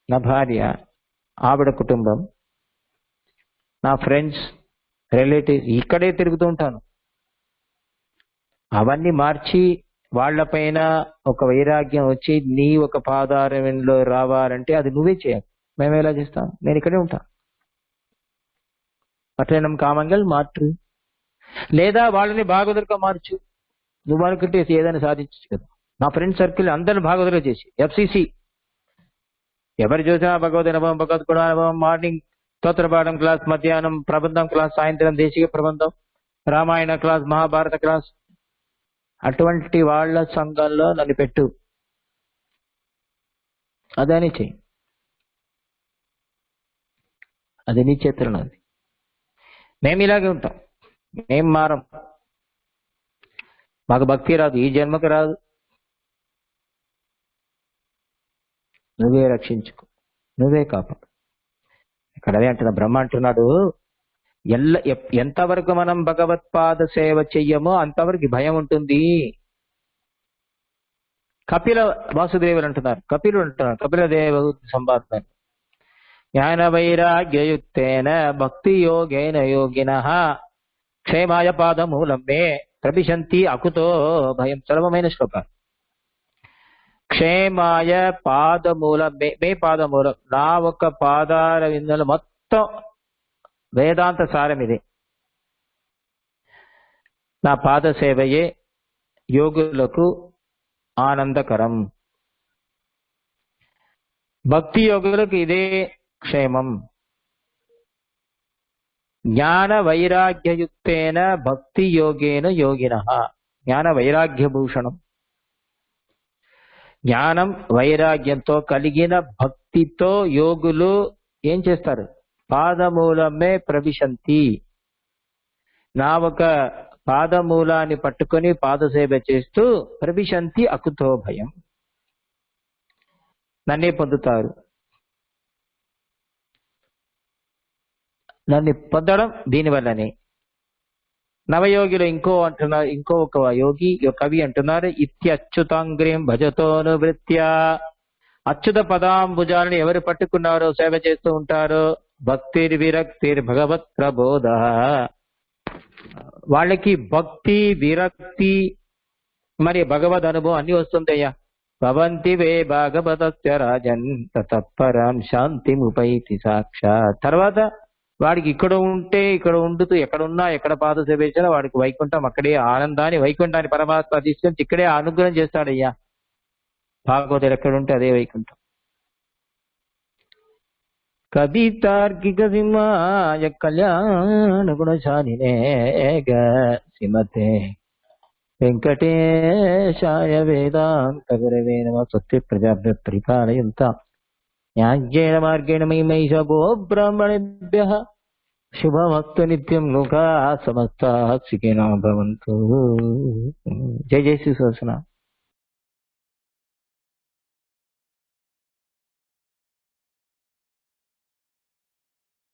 నా భార్య, ఆవిడ కుటుంబం, నా ఫ్రెండ్స్, రిలేటివ్స్, ఇక్కడే తిరుగుతూ ఉంటాను. అవన్నీ మార్చి వాళ్లపైన ఒక వైరాగ్యం వచ్చి నీ ఒక పాదారంలో రావాలంటే అది నువ్వే చేయాలి. మేము ఎలా చేస్తాం? నేను ఇక్కడే ఉంటాను. పట్టణం కామంగల్ మార్చు, లేదా వాళ్ళని భాగవతులుగా మార్చు. నువ్వు అనుకుంటే ఏదైనా సాధించచ్చు కదా. నా ఫ్రెండ్ సర్కిల్ అందరిని భాగవతులుగా చేసి FCC ఎవరు చూసినా భగవద్ అనుభవం, భగవద్ గుణ అనుభవం, మార్నింగ్ స్తోత్రపాఠం క్లాస్, మధ్యాహ్నం ప్రబంధం క్లాస్, సాయంత్రం దేశీయ ప్రబంధం, రామాయణ క్లాస్, మహాభారత క్లాస్. అటువంటి వాళ్ళ సంఘంలో నన్ను పెట్టు. అదని చెయ్యి. అది నీ చేతుల్లో ఉంది. మేము ఇలాగే ఉంటాం. మేం మారం. మాకు భక్తి రాదు, ఈ జన్మకు రాదు. నువ్వే రక్షించుకో, నువ్వే కాపాడు. ఇక్కడ అదే అంటున్నా, బ్రహ్మ అంటున్నాడు, ఎంతవరకు మనం భగవత్పాద సేవ చెయ్యమో అంతవరకు భయం ఉంటుంది. కపిల వాసుదేవులు అంటున్నారు, కపిలుడు అంటున్నారు, కపిల దేవ సంపాదన జ్ఞాన వైరాగ్యయుక్తేన భక్తి యోగేన యోగినః క్షేమాయ పాదమూలం మే ప్రవిశంతి అకుతో భయం. సులభమైన శ్లోకం. క్షేమాయ పాదమూలం మే పాదమూలం. నా ఒక పాదాల విందులు మొత్తం వేదాంత సారం ఇది. నా పాద సేవయే యోగులకు ఆనందకరం. భక్తి యోగులకు ఇదే క్షేమం. జ్ఞాన వైరాగ్యయుక్తేన భక్తి యోగేన యోగినః. జ్ఞాన వైరాగ్య భూషణం. జ్ఞానం వైరాగ్యంతో కలిగిన భక్తితో యోగులు ఏం చేస్తారు? పాదమూలమే ప్రవిశంతి. నా ఒక పాదమూలాన్ని పట్టుకొని పాదసేవ చేస్తూ ప్రవిశంతి అకుతో భయం, నన్నే పొందుతారు. నన్ను పొందడం దీనివల్లనే. నవయోగిలో ఇంకో ఒక యోగి కవి అంటున్నారు, ఇత్యచ్యుతాంగ్రీం భజతోనువృత్య. అచ్యుత పదాంబుజాలను ఎవరు పట్టుకున్నారో సేవ చేస్తూ ఉంటారో, భక్తిర్ విరక్తిర్ భగవత్ ప్రబోధ. వాళ్ళకి భక్తి విరక్తి మరి భగవద్ అనుభవం అన్ని వస్తుందయ్యా. భవంతి వే భాగవతస్య రాజన్ తత్పరం శాంతి ఉపైతి సాక్షాత్. తర్వాత వాడికి ఇక్కడ ఉంటే ఇక్కడ ఉండుతూ ఎక్కడున్నా ఎక్కడ పాద సేవ చేసినా వాడికి వైకుంఠం, అక్కడే ఆనందాన్ని వైకుంఠాన్ని పరమాత్మ తీసుకొని ఇక్కడే అనుగ్రహం చేస్తాడయ్యా. భాగవతుడు ఎక్కడుంటే అదే వైకుంఠం. కవితార్కిక సింహాయ కళ్యాణ గుణశాలినే శ్రీమతే వెంకటేశాయ వేదాంత గురవే నమః. స్వస్తి ప్రజాభ్యః పరిపాలయంతాం న్యాయేన మార్గేణ మహిమైష గో బ్రాహ్మణేభ్యః శుభమస్తు నిత్యం. లోకాః సమస్తాః సుఖినో భవంతు. జై జై శ్రీ సహస్రనామ.